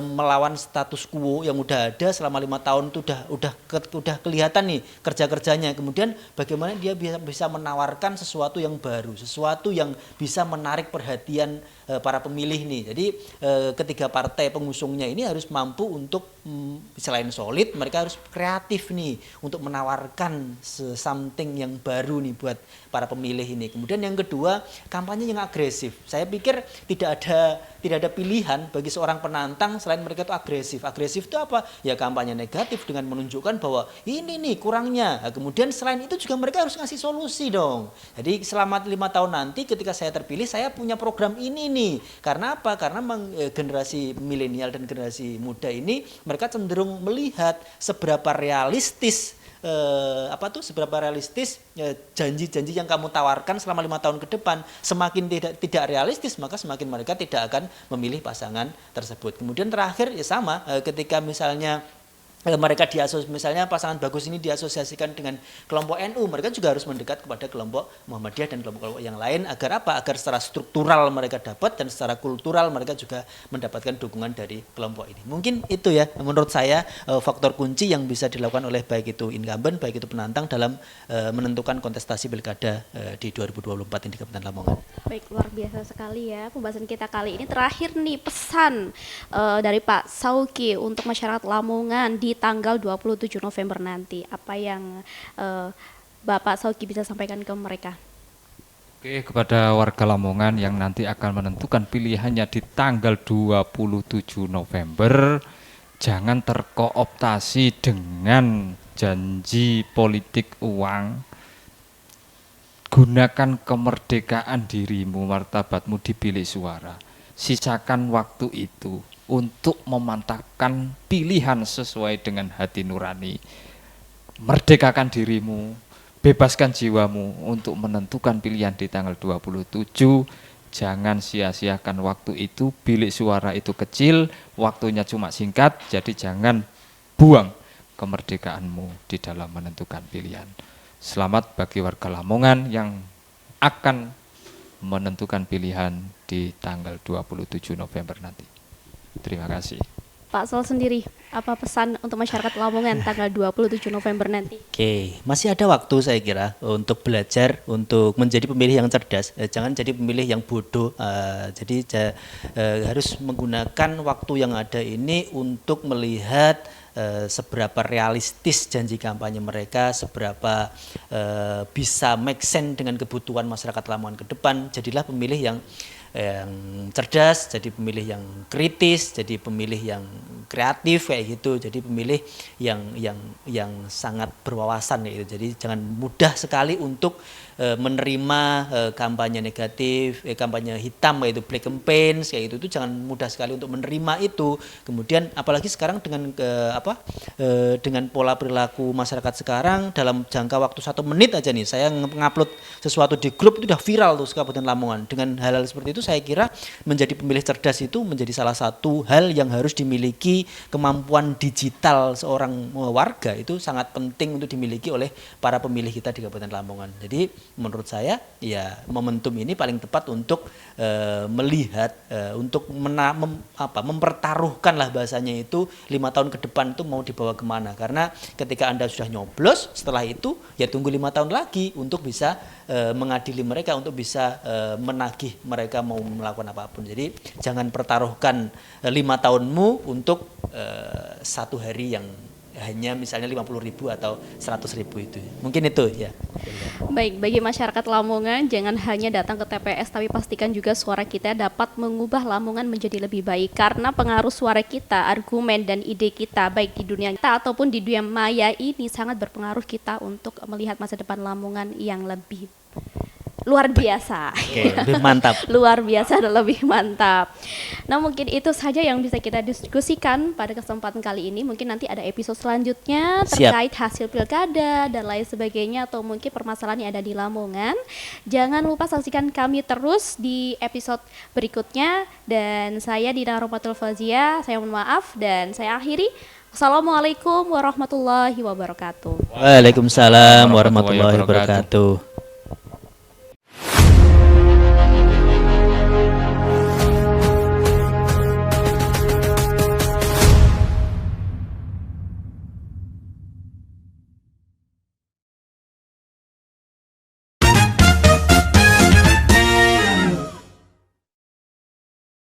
melawan status quo yang udah ada selama 5 tahun itu udah kelihatan nih kerja-kerjanya. Kemudian bagaimana dia bisa menawarkan sesuatu yang baru, sesuatu yang bisa menarik perhatian para pemilih nih. Jadi ketiga partai pengusungnya ini harus mampu untuk selain solid, mereka harus kreatif nih untuk menawarkan something yang baru nih buat para pemilih ini. Kemudian yang kedua, kampanye yang agresif. Saya pikir tidak ada pilihan bagi seorang penantang selain mereka itu agresif. Agresif itu apa? Ya kampanye negatif dengan menunjukkan bahwa ini nih kurangnya. Nah, kemudian selain itu juga mereka harus ngasih solusi dong. Jadi selama 5 tahun nanti ketika saya terpilih, saya punya program ini nih. Karena apa? Karena generasi milenial dan generasi muda ini mereka cenderung melihat seberapa realistis janji-janji yang kamu tawarkan selama 5 tahun ke depan. Semakin tidak realistis, maka semakin mereka tidak akan memilih pasangan tersebut. Kemudian terakhir ya sama, ketika misalnya mereka misalnya pasangan Bagus ini diasosiasikan dengan kelompok NU, mereka juga harus mendekat kepada kelompok Muhammadiyah dan kelompok-kelompok yang lain agar apa? Agar secara struktural mereka dapat dan secara kultural mereka juga mendapatkan dukungan dari kelompok ini. Mungkin itu ya menurut saya faktor kunci yang bisa dilakukan oleh baik itu incumbent, baik itu penantang dalam menentukan kontestasi pilkada di 2024 ini di Kabupaten Lamongan. Baik, luar biasa sekali ya pembahasan kita kali ini. Terakhir nih pesan dari Pak Sauki untuk masyarakat Lamongan di tanggal 27 November nanti. Apa yang Bapak Sauki bisa sampaikan ke mereka? Oke, kepada warga Lamongan yang nanti akan menentukan pilihannya di tanggal 27 November, jangan terkooptasi dengan janji politik uang. Gunakan kemerdekaan dirimu, martabatmu di bilik suara. Sisakan waktu itu untuk memantapkan pilihan sesuai dengan hati nurani. Merdekakan dirimu, bebaskan jiwamu untuk menentukan pilihan di tanggal 27. Jangan sia-siakan waktu itu, bilik suara itu kecil, waktunya cuma singkat, jadi jangan buang kemerdekaanmu di dalam menentukan pilihan. Selamat bagi warga Lamongan yang akan menentukan pilihan di tanggal 27 November nanti. Terima kasih. Pak Sol sendiri, apa pesan untuk masyarakat Lamongan tanggal 27 November nanti? Oke, masih ada waktu saya kira untuk belajar, untuk menjadi pemilih yang cerdas. Jangan jadi pemilih yang bodoh. Harus menggunakan waktu yang ada ini untuk melihat seberapa realistis janji kampanye mereka, seberapa bisa make sense dengan kebutuhan masyarakat Lamongan ke depan. Jadilah pemilih yang cerdas, jadi pemilih yang kritis, jadi pemilih yang kreatif kayak gitu, jadi pemilih yang sangat berwawasan kayak gitu. Jadi jangan mudah sekali untuk menerima kampanye negatif, kampanye hitam yaitu black campaign kayak gitu. Itu jangan mudah sekali untuk menerima itu. Kemudian apalagi sekarang dengan dengan pola perilaku masyarakat sekarang, dalam jangka waktu 1 menit aja nih saya ngupload sesuatu di grup itu udah viral tuh Kabupaten Lamongan. Dengan hal-hal seperti itu saya kira menjadi pemilih cerdas itu menjadi salah satu hal yang harus dimiliki. Kemampuan digital seorang warga itu sangat penting untuk dimiliki oleh para pemilih kita di Kabupaten Lamongan. Jadi menurut saya ya momentum ini paling tepat untuk melihat, untuk mempertaruhkan lah bahasanya itu 5 tahun ke depan itu mau dibawa kemana. Karena ketika Anda sudah nyoblos, setelah itu ya tunggu 5 tahun lagi untuk bisa mengadili mereka, untuk bisa menagih mereka mau melakukan apapun. Jadi jangan pertaruhkan 5 tahunmu untuk 1 hari yang hanya misalnya 50.000 atau 100.000 itu. Mungkin itu ya. Baik, bagi masyarakat Lamongan jangan hanya datang ke TPS tapi pastikan juga suara kita dapat mengubah Lamongan menjadi lebih baik, karena pengaruh suara kita, argumen dan ide kita baik di dunia kita ataupun di dunia maya ini sangat berpengaruh kita untuk melihat masa depan Lamongan yang lebih luar biasa. Oke, lebih mantap. Luar biasa dan lebih mantap. Nah, mungkin itu saja yang bisa kita diskusikan pada kesempatan kali ini. Mungkin nanti ada episode selanjutnya terkait hasil pilkada dan lain sebagainya, atau mungkin permasalahan yang ada di Lamongan. Jangan lupa saksikan kami terus di episode berikutnya. Dan saya Dina Rohmatul Fazia, saya mohon maaf dan saya akhiri. Assalamualaikum warahmatullahi wabarakatuh. Waalaikumsalam warahmatullahi wabarakatuh.